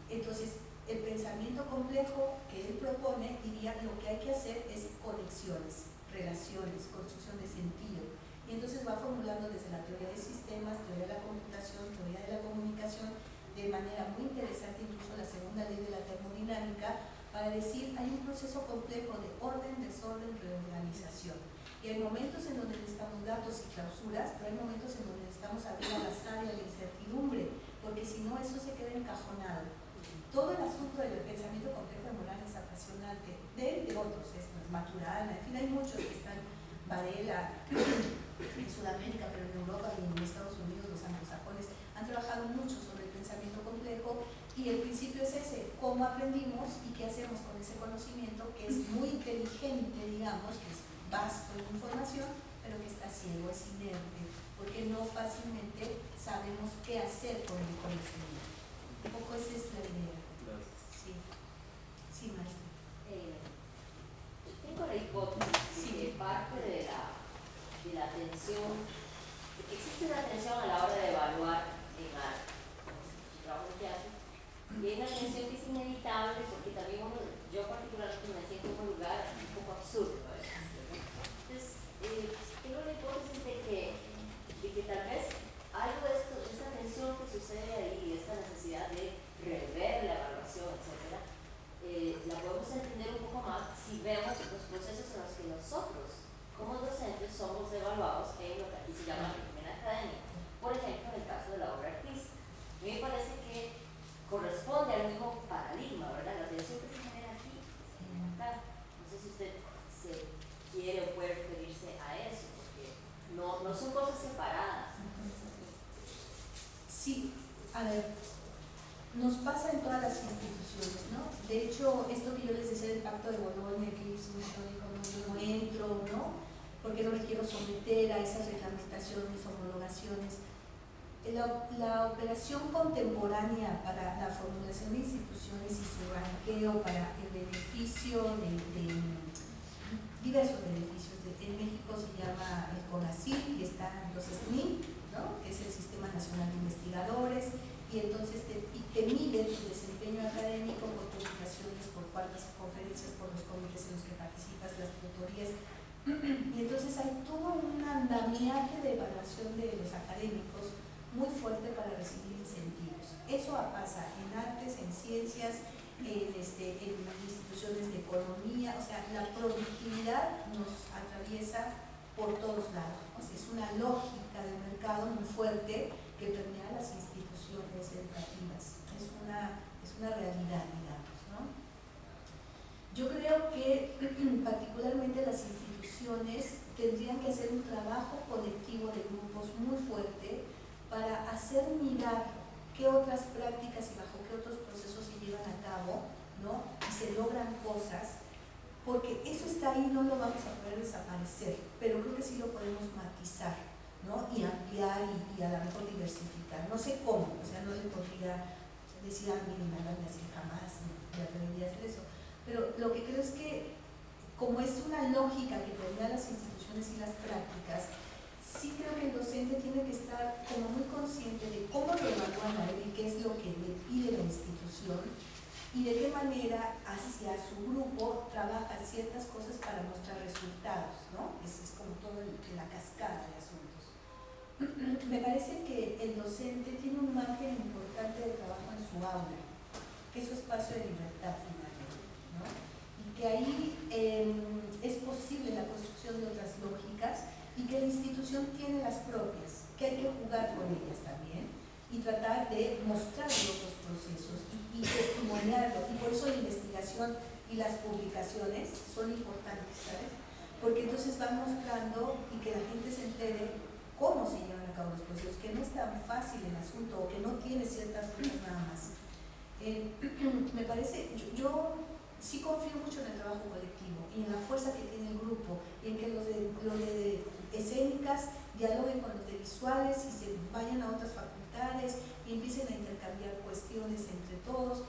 Entonces, el pensamiento complejo que él propone, diría, lo que hay que hacer es conexiones, relaciones, construcción de sentido. Y entonces va formulando desde la teoría de sistemas, teoría de la computación, teoría de la comunicación, de manera muy interesante, incluso la segunda ley de la termodinámica, para decir, hay un proceso complejo de orden, desorden, reorganización. Y hay momentos en donde necesitamos datos y clausuras, pero hay momentos en donde necesitamos abrir al azar y a la incertidumbre, porque si no, eso se queda encajonado. Todo el asunto del pensamiento complejo de Morán es apasionante, de él y de otros, es Maturana, en fin, hay muchos que están, Varela, en Sudamérica, pero en Europa y en Estados Unidos, los anglosajones han trabajado mucho sobre el pensamiento complejo, y el principio es ese, cómo aprendimos y qué hacemos con ese conocimiento que es muy inteligente, digamos, que es vasto en información, pero que está ciego, es inerte, porque no fácilmente sabemos qué hacer con el conocimiento. Un poco esa es la idea. Sí, sí, maestra. Tengo la hipótesis de que parte de la atención, de que existe una atención a la hora de evaluar en arte, trabajo de teatro, y hay una atención que es inevitable porque también yo particularmente me siento en un lugar un poco absurdo a veces, ¿no? Entonces, tengo la hipótesis de que tal vez algo de esto, de esa tensión que sucede ahí, esta necesidad de rever la evaluación, etcétera, la podemos entender un poco más si vemos los procesos en los que nosotros, como docentes, somos evaluados en lo que aquí se llama régimen académico. Por ejemplo, en el caso de la obra artística. A mí me parece que corresponde al mismo paradigma, ¿verdad? La atención que se genera aquí, se genera acá. No sé si usted se quiere o puede referirse a eso, porque no son cosas separadas. Sí, a ver, nos pasa en todas las instituciones, ¿no? De hecho, esto que yo les decía del Pacto de Bolonia, que es mucho de cómo yo no entro, ¿no? Porque no me quiero someter a esas reglamentaciones, homologaciones. La operación contemporánea para la formulación de instituciones y su ranqueo para el beneficio de diversos beneficios. En México se llama el CONACYT y están los SNI, ¿no? Que es el Sistema Nacional de Investigadores, y entonces te miden tu desempeño académico por publicaciones, por cuántas conferencias, por los comités en los que participas, las tutorías. Y entonces hay todo un andamiaje de evaluación de los académicos muy fuerte para recibir incentivos. Eso pasa en artes, en ciencias, en instituciones de economía, o sea, la productividad nos atraviesa por todos lados, ¿no? Es una lógica del mercado muy fuerte que permea las instituciones educativas. Es una realidad, digamos, ¿no? Yo creo que particularmente las instituciones tendrían que hacer un trabajo colectivo de grupos muy fuerte para hacer mirar qué otras prácticas y bajo qué otros procesos se llevan a cabo, ¿no? Y se logran cosas, porque eso está ahí, no lo vamos a poder desaparecer, pero creo que sí lo podemos matizar, ¿no? Y ampliar y a lo mejor diversificar. No sé cómo, o sea, no le podría decir a miren, nada me así jamás, me atrevería a hacer eso, pero lo que creo es que como es una lógica que permea las instituciones y las prácticas, sí creo que el docente tiene que estar como muy consciente de cómo lo evalúan a él y qué es lo que le pide la institución y de qué manera hacia su grupo trabaja ciertas cosas para mostrar resultados, ¿no? Es como toda la cascada de asuntos. Me parece que el docente tiene un margen importante de trabajo en su su aula, que es su espacio de libertad finalmente, ¿no? Y que ahí es posible la construcción de otras lógicas y que la institución tiene las propias, que hay que jugar con ellas también y tratar de mostrar otros procesos y testimoniarlo. Y por eso la investigación y las publicaciones son importantes, ¿sabes? Porque entonces van mostrando y que la gente se entere cómo se llevan a cabo los procesos, que no es tan fácil el asunto o que no tiene ciertas reglas nada más. Me parece, yo sí confío mucho en el trabajo colectivo y en la fuerza que tiene el grupo y en que los de escénicas dialoguen con los de visuales y se vayan a otras facultades y empiecen a intercambiar cuestiones entre todos,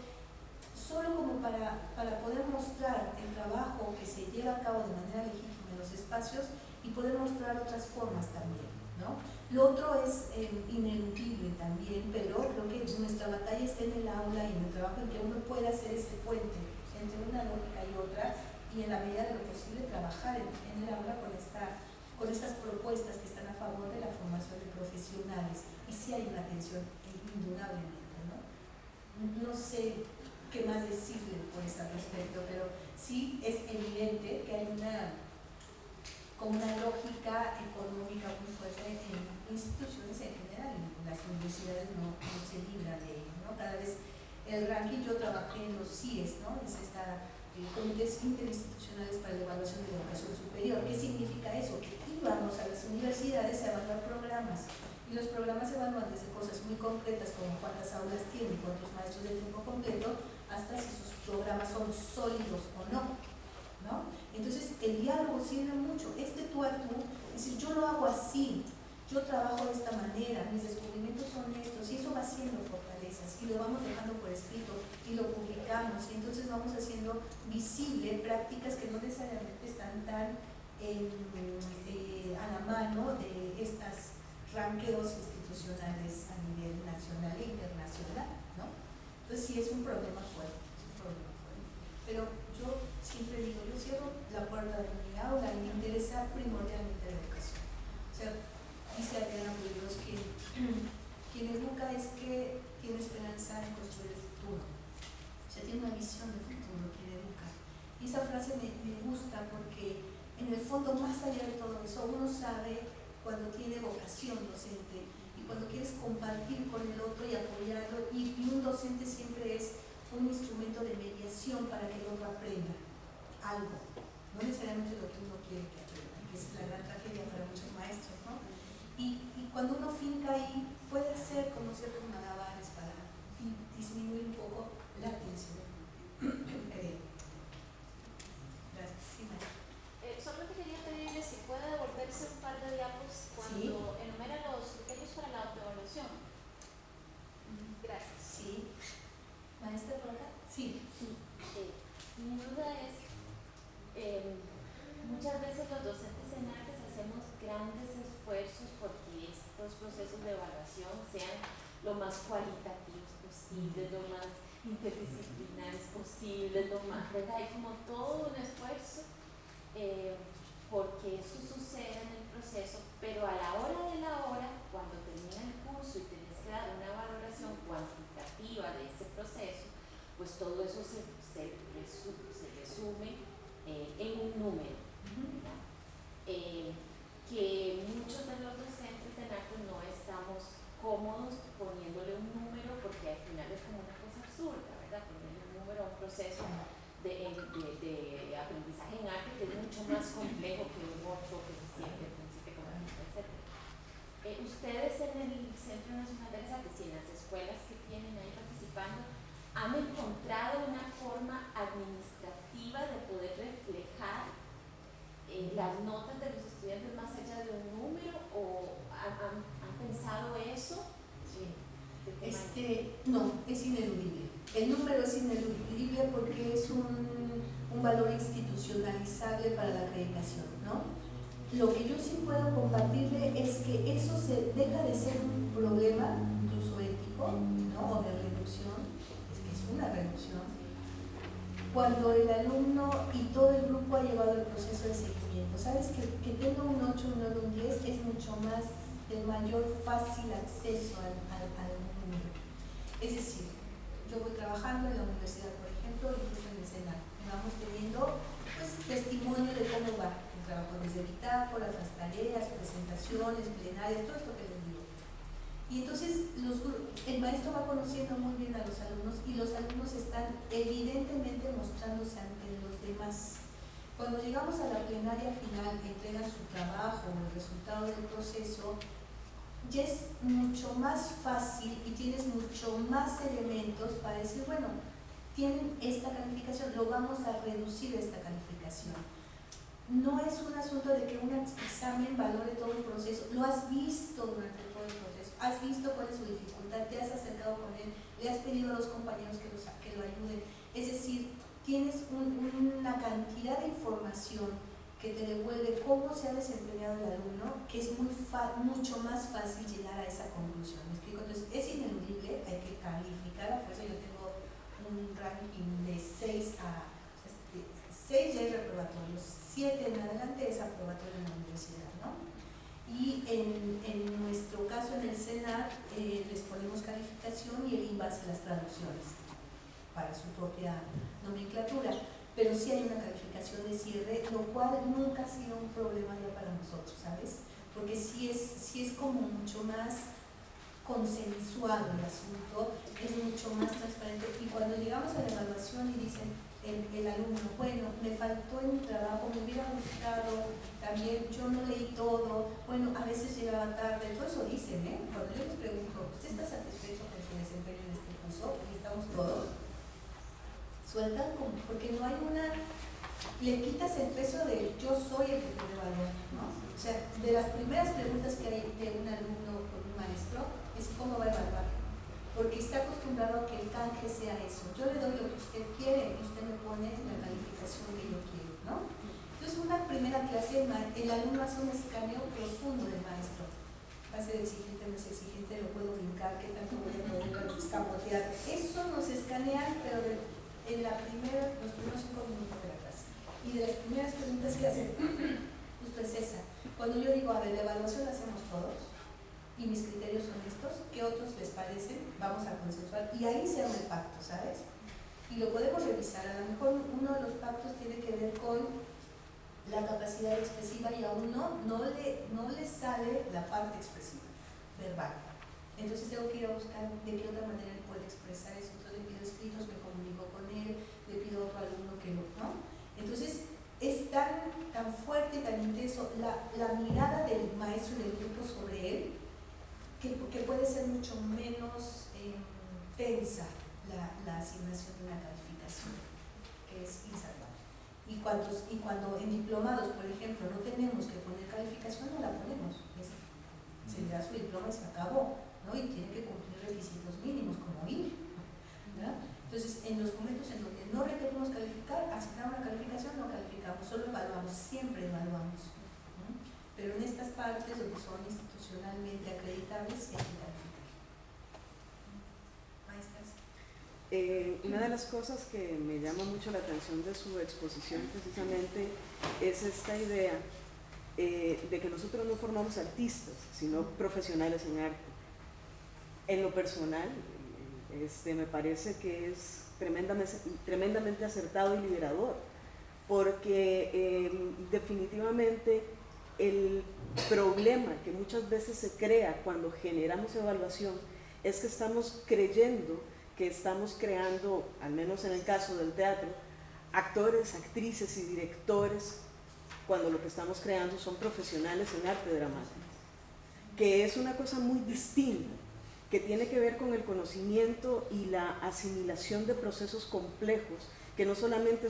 solo como para poder mostrar el trabajo que se lleva a cabo de manera legítima en los espacios y poder mostrar otras formas también, ¿no? Lo otro es ineludible también, pero creo que nuestra batalla está en el aula y en el trabajo en que uno pueda hacer ese puente entre una lógica y otra y en la medida de lo posible trabajar en el aula con estas propuestas que están a favor de la formación de profesionales. Y sí hay una tensión, indudablemente, ¿no? No sé qué más decirle por ese respecto, pero sí es evidente que hay como una lógica económica muy fuerte en instituciones en general, y las universidades no se libran de ello, ¿no? Cada vez el ranking, yo trabajé en los CIES, ¿no? Es comités interinstitucionales para la evaluación de la educación superior. ¿Qué significa eso? Que íbamos a las universidades a evaluar programas, y los programas se evalúan desde cosas muy concretas como cuántas aulas tienen, cuántos maestros de tiempo completo, hasta si sus programas son sólidos o no, ¿no? Entonces el diálogo sirve mucho, tú a tú, es decir, yo lo hago así, yo trabajo de esta manera, mis descubrimientos son estos, y eso va haciendo fortalezas, y lo vamos dejando por escrito, y lo publicamos, y entonces vamos haciendo visible prácticas que no necesariamente están tan a la mano de estas ranqueos institucionales a nivel nacional e internacional, ¿no? Entonces sí es un problema fuerte, pero yo siempre digo, yo cierro la puerta de mi aula y me interesa primordialmente la educación. O sea, dice Adriana Burgos que quien educa es que tiene esperanza en construir el futuro. O sea, tiene una visión de futuro, quien educa. Y esa frase me gusta porque en el fondo, más allá de todo eso, uno sabe cuando tiene vocación docente y cuando quieres compartir con el otro y apoyarlo, y un docente siempre es un instrumento de mediación para que el otro aprenda algo, no necesariamente lo que uno quiere que aprenda, que es la gran tragedia para muchos maestros, ¿no? Y cuando uno finca ahí, puede hacer como ciertos malabares para disminuir un poco la tensión. Gracias. Sí, solo te quería pedirle si puede devolverse un par de diapos cuando sí. enumera los criterios para la autoevaluación. Gracias. Sí. ¿Maestra por acá? Sí. Mi duda es, muchas veces los docentes en artes hacemos grandes esfuerzos porque estos procesos de evaluación sean lo más cualitativos posibles, lo más interdisciplinares posibles, lo más, ¿verdad? Hay como todo un esfuerzo porque eso suceda en el proceso, pero a la hora de la hora, cuando termina el curso y tienes que dar una valoración cuantitativa de ese proceso, pues todo eso se resume en un número, ¿verdad? Que muchos de los docentes en arte no estamos cómodos poniéndole un número porque al final es como una cosa absurda, ¿verdad? Ponerle un número a un proceso de aprendizaje en arte que es mucho más complejo que un otro coeficiente, principio económico, etc. Ustedes en el Centro Nacional de las Artes y en las escuelas que tienen ahí participando, ¿han encontrado una forma administrativa de poder reflejar las notas de los estudiantes más allá de un número? ¿O han pensado eso? Sí. No, es ineludible. El número es ineludible porque es un valor institucionalizable para la acreditación, ¿no? Lo que yo sí puedo compartirle es que eso se deja de ser un problema, incluso ético, ¿no? O de reducción, es una reducción, cuando el alumno y todo el grupo ha llevado el proceso de seguimiento. Sabes que tenga un 8, un 9, un 10 es mucho más, de mayor fácil acceso al número. Es decir, yo voy trabajando en la universidad, por ejemplo, incluso en el Senado, y vamos teniendo pues testimonio de cómo va el trabajo, desde bitácoras, las tareas, presentaciones, plenarias, todo esto que les digo. Y entonces el maestro va conociendo muy bien a los alumnos y los alumnos están evidentemente mostrándose ante los demás. Cuando llegamos a la plenaria final, que entregan su trabajo, el resultado del proceso, ya es mucho más fácil y tienes mucho más elementos para decir, bueno, tienen esta calificación, lo vamos a reducir esta calificación. No es un asunto de que un examen valore todo el proceso, lo has visto durante todo el proceso, has visto cuál es su dificultad, te has acercado con él, le has pedido a los compañeros que lo ayuden, es decir, tienes una cantidad de información que te devuelve cómo se ha desempeñado el alumno, que es mucho más fácil llegar a esa conclusión. ¿Me explico? Entonces, es ineludible, hay que calificar, por eso yo tengo un ranking de 6 ya es reprobatorio, 7 en adelante es aprobatorio en la universidad, ¿no? Y en nuestro caso en el SENAR les ponemos calificación y el INVA hace las traducciones para su propia nomenclatura, pero sí hay una calificación de cierre, lo cual nunca ha sido un problema ya para nosotros, ¿sabes? Porque sí es como mucho más consensuado el asunto, es mucho más transparente, y cuando llegamos a la evaluación y dicen el alumno, bueno, me faltó en mi trabajo, me hubiera gustado, también yo no leí todo, bueno, a veces llegaba tarde, todo eso dicen, cuando yo les pregunto, ¿usted está satisfecho con su desempeño en este curso? Y estamos todos, sueltan como, porque no hay le quitas el peso de yo soy el que te evalúa, ¿no? O sea, de las primeras preguntas que hay de un alumno con un maestro es cómo va a evaluar, porque está acostumbrado a que el canje sea eso, yo le doy lo que usted quiere y usted me pone la calificación que yo quiero, ¿no? Entonces una primera clase, el alumno hace un escaneo profundo del maestro, va a ser exigente, no es exigente, lo puedo brincar, qué tanto voy a poder escamotear, eso nos escanean, pero en los primeros 5 minutos de la clase. Y de las primeras preguntas que hacen, justo es esa. Cuando yo digo, a ver, la evaluación la hacemos todos, y mis criterios son estos, ¿qué otros les parecen? Vamos a consensuar. Y ahí se arma el pacto, ¿sabes? Y lo podemos revisar. A lo mejor uno de los pactos tiene que ver con la capacidad expresiva y a uno no le sale la parte expresiva, verbal. Entonces tengo que ir a buscar de qué otra manera él puede expresar eso. Entonces le pido escritos, me comunico con él, le pido a otro alumno que lo, ¿no? Entonces es tan fuerte, tan intenso la mirada del maestro y del grupo sobre él que puede ser mucho menos tensa la asignación de una calificación, que es insalvable. Y cuando en diplomados, por ejemplo, no tenemos que poner calificación, no la ponemos. Se le da su diploma y se acabó, ¿no? Y tiene que cumplir requisitos mínimos, como ir, ¿verdad? Entonces, en los momentos en donde no requerimos calificar, asignar una calificación, no calificamos, solo evaluamos, siempre evaluamos. Pero en estas partes donde son institucionalmente acreditables, sí hay que calificar. Maestras. Una de las cosas que me llama mucho la atención de su exposición precisamente es esta idea de que nosotros no formamos artistas, sino profesionales en arte. En lo personal, me parece que es tremendamente acertado y liberador, porque definitivamente el problema que muchas veces se crea cuando generamos evaluación es que estamos creyendo que estamos creando, al menos en el caso del teatro, actores, actrices y directores, cuando lo que estamos creando son profesionales en arte dramático, que es una cosa muy distinta, que tiene que ver con el conocimiento y la asimilación de procesos complejos, que no solamente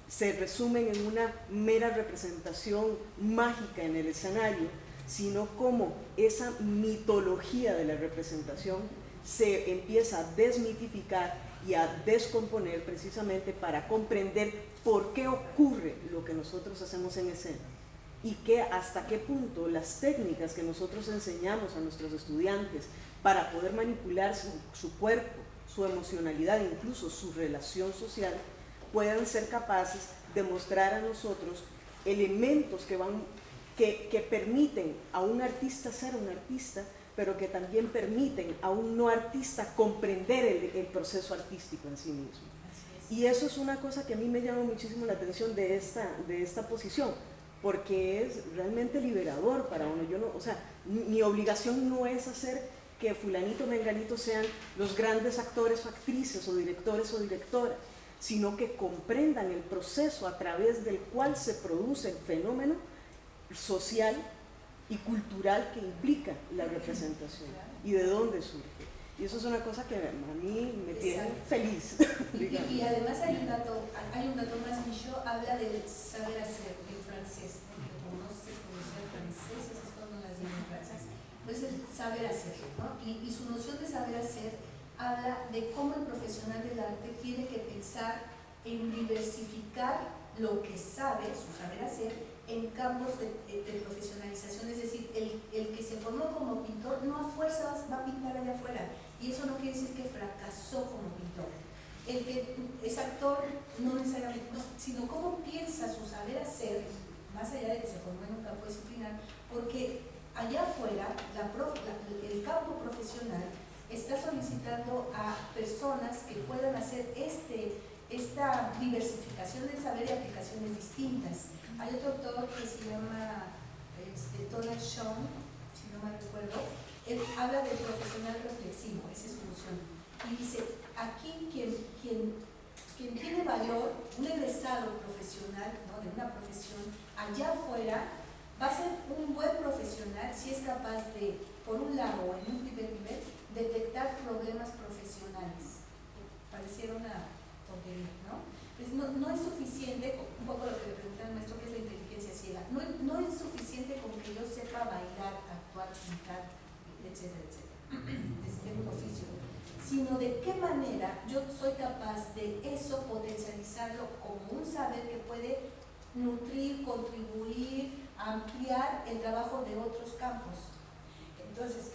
se resumen en una mera representación mágica en el escenario, sino como esa mitología de la representación se empieza a desmitificar y a descomponer precisamente para comprender por qué ocurre lo que nosotros hacemos en escena y hasta qué punto las técnicas que nosotros enseñamos a nuestros estudiantes para poder manipular su cuerpo, su emocionalidad e incluso su relación social puedan ser capaces de mostrar a nosotros elementos que permiten a un artista ser un artista, pero que también permiten a un no artista comprender el proceso artístico en sí mismo. Y eso es una cosa que a mí me llama muchísimo la atención de esta posición, porque es realmente liberador para uno. Yo no, o sea, mi obligación no es hacer que fulanito o menganito sean los grandes actores o actrices o directores o directoras, sino que comprendan el proceso a través del cual se produce el fenómeno social y cultural que implica la representación y de dónde surge. Y eso es una cosa que a mí me tiene feliz. Y además hay un dato más, Michaud habla del saber hacer en francés, porque como no se pronuncia en francés, esas cosas no las digo en francés, pues el saber hacer, ¿no? Y su noción de saber hacer habla de cómo el profesional del arte tiene que pensar en diversificar lo que sabe, su saber hacer, en campos de profesionalización, es decir, el que se formó como pintor no a fuerzas va a pintar allá afuera, y eso no quiere decir que fracasó como pintor. El que es actor no necesariamente, no, sino cómo piensa su saber hacer, más allá de que se formó en un campo disciplinar, porque allá afuera el campo profesional está solicitando a personas que puedan hacer esta diversificación del saber y aplicaciones distintas. Hay otro autor que se llama Donald Schoen, si no mal recuerdo, él habla del profesional reflexivo, esa es su noción, y dice, aquí quien tiene valor, un egresado profesional, ¿no?, de una profesión allá afuera, va a ser un buen profesional si es capaz de, por un lado, en un primer nivel, detectar problemas profesionales. Pareciera una tontería, ¿no? Pues no es suficiente, un poco lo que le preguntaba al maestro, que es la inteligencia ciega, no es suficiente con que yo sepa bailar, actuar, pintar, etcétera, etcétera, es un oficio, sino de qué manera yo soy capaz de eso potencializarlo como un saber que puede nutrir, contribuir, ampliar el trabajo de otros campos. Entonces,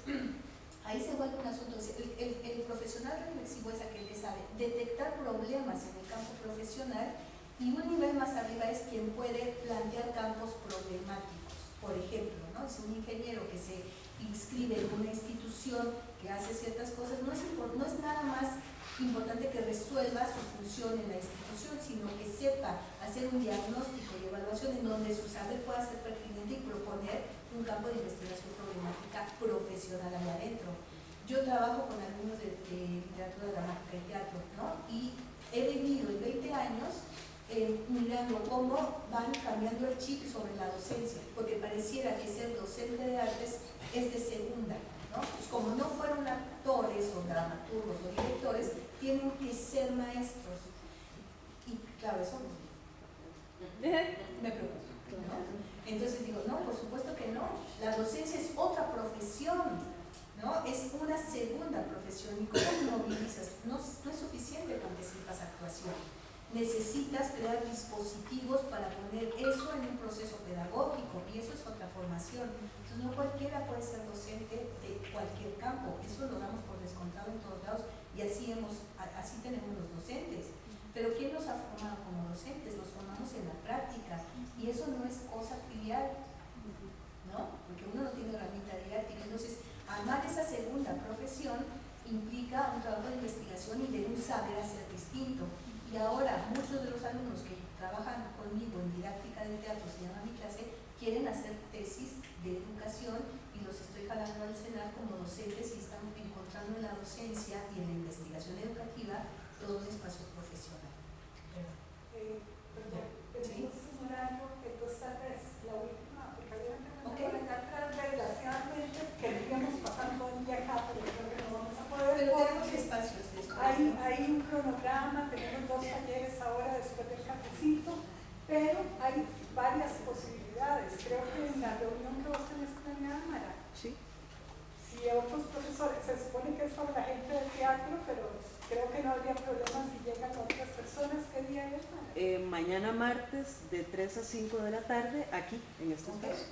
ahí se vuelve un asunto. El profesional reflexivo es aquel que sabe detectar problemas en el campo profesional, y un nivel más arriba es quien puede plantear campos problemáticos. Por ejemplo, ¿no?, es un ingeniero que se inscribe en una institución que hace ciertas cosas, no es nada más importante que resuelva su función en la institución, sino que sepa hacer un diagnóstico y evaluación en donde su saber pueda ser pertinente y proponer un campo de investigación problemática profesional allá adentro. Yo trabajo con alumnos de literatura dramática y teatro, ¿no? Y he vivido en 20 años mirando cómo van cambiando el chip sobre la docencia, porque pareciera que ser docente de artes es de segunda, ¿no? Pues como no fueron actores o dramaturgos o directores, tienen que ser maestros. Y claro, eso me preocupa, ¿no? Entonces digo, no, por supuesto que no. La docencia es otra profesión, ¿no? Es una segunda profesión. ¿Y cómo movilizas? No es suficiente con que sepas actuación. Necesitas crear dispositivos para poner eso en un proceso pedagógico, y eso es otra formación. Entonces no cualquiera puede ser docente de cualquier campo, eso lo damos por descontado en todos lados, y así tenemos los docentes. Pero ¿quién los ha formado como docentes? Los formamos en la práctica, y eso no es cosa trivial, ¿no? Porque uno no tiene herramienta didáctica. Entonces, armar esa segunda profesión implica un trabajo de investigación y de un saber hacer distinto. Y ahora muchos de los alumnos que trabajan conmigo en didáctica del teatro, se llama mi clase, quieren hacer tesis de educación, y los estoy jalando al cenar como docentes, y están encontrando en la docencia y en la investigación educativa todo un espacio profesional. ¿Sí? Algo que tú sabes, la última, porque obviamente desgraciadamente queríamos pasar todo el día acá, pero creo que no vamos a poder. Pero tenemos espacios de esto. Hay un cronograma, tenemos 2 talleres ahora después del cafecito, pero hay varias posibilidades. Creo que en la reunión que vos tenés con la Mara, Sí. si otros profesores, se supone que es para la gente del teatro, pero creo que no habría problema si llegan otras personas. ¿Qué día es, Mara? Mañana martes de 3 a 5 de la tarde, aquí, en este espacio.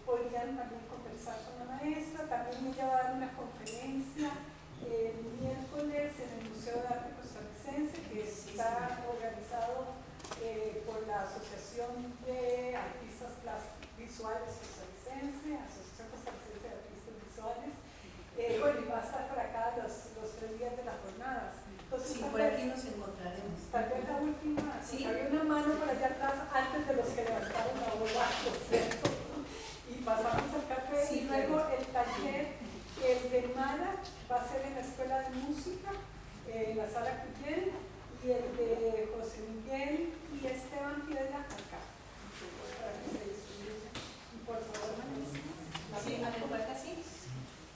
Podrían también conversar con la maestra. También voy a dar una conferencia el miércoles en el Museo de Arte Costarricense, que está organizado por la Asociación de Artistas Visuales Costarricense, Asociación Costarricense de Artistas Visuales. estar por acá los 3 días de las jornadas. Entonces, Sí, tal por vez- aquí nos encontraremos. Tal vez la última, Sí. había una mano por allá atrás antes de los que levantaron la bola, ¿cierto? Y pasamos al café Sí, y luego claro. el taller, el de Mara va a ser en la Escuela de Música, en la Sala Cuyel, y el de José Miguel y Esteban Piedra acá, para que se distribuyan. Y por favor, Vanessa. Sí, a ver, por acá sí.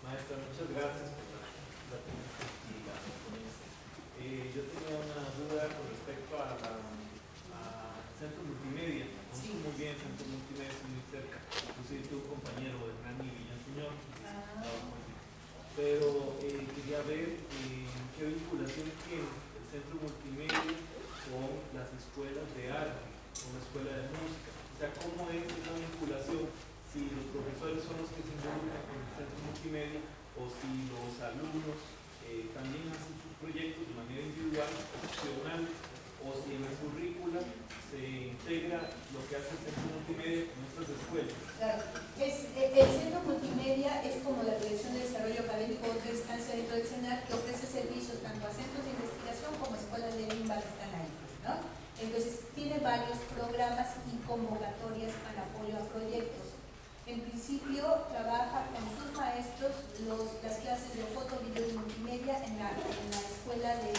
Maestra, muchas gracias por la técnica y la ponencia. Yo tenía una duda con respecto a Centro Multimedia. Conozco Sí. muy bien Centro Multimedia, estoy muy cerca. Inclusive tuve un compañero, Hernán Villaseñor, pero quería ver qué vinculación tiene el Centro Multimedia con las escuelas de arte, con la escuela de música. O sea, ¿cómo es esa vinculación? Si los profesores son los que se involucran con el Centro Multimedia o si los alumnos también hacen sus proyectos de manera individual, opcional, o si en la currícula se integra lo que hace el Centro Multimedia con nuestras escuelas. Claro, el Centro Multimedia es como la Dirección de Desarrollo Académico, otra instancia dentro del CENAR que ofrece servicios tanto a centros de investigación como a escuelas de lengua que están ahí, ¿no? Entonces, tiene varios programas y convocatorias para apoyo a proyectos. En principio, trabaja con sus maestros las clases de foto, video y multimedia en la escuela de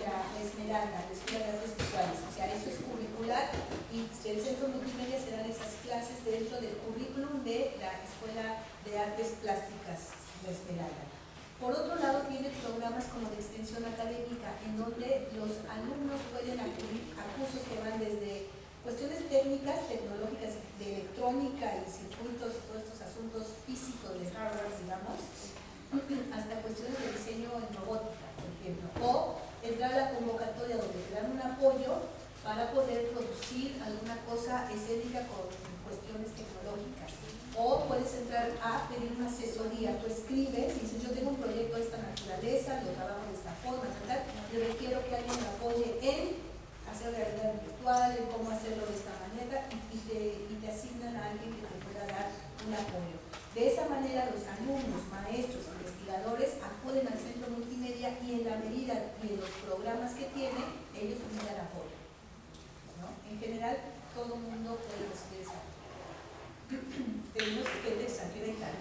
la Esmeralda, la Escuela de Artes Visuales. O sea, eso es curricular y el Centro Multimedia serán esas clases dentro del currículum de la Escuela de Artes Plásticas, la Esmeralda. Por otro lado, tiene programas como de extensión académica, en donde los alumnos pueden acudir a cursos que van desde cuestiones técnicas, tecnológicas, de electrónica y circuitos y todos estos asuntos físicos de hardware, digamos, hasta cuestiones de diseño en robótica, por ejemplo, o entrar a la convocatoria donde te dan un apoyo para poder producir alguna cosa escénica con cuestiones tecnológicas. O puedes entrar a pedir una asesoría, tú escribes y dices, yo tengo un proyecto de esta naturaleza, lo trabajo de esta forma, ¿verdad? Yo requiero que alguien me apoye en hacer realidad virtual, en cómo hacerlo de esta manera y te asignan a alguien que te pueda dar un apoyo. De esa manera los alumnos, maestros, investigadores acuden al Centro Multimedia y en la medida y en los programas que tienen, ellos brindan apoyo, ¿no? En general, todo el mundo puede recibir esa apoyo. Tenemos que de extranjera y tal.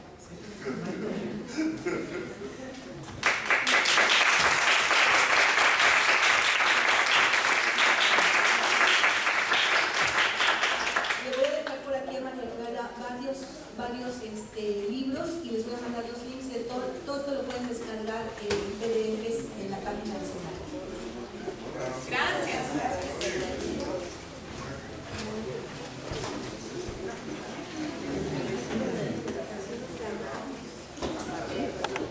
Le voy a dejar por aquí a María Clara varios libros y les voy a mandar los links de todo esto lo pueden descargar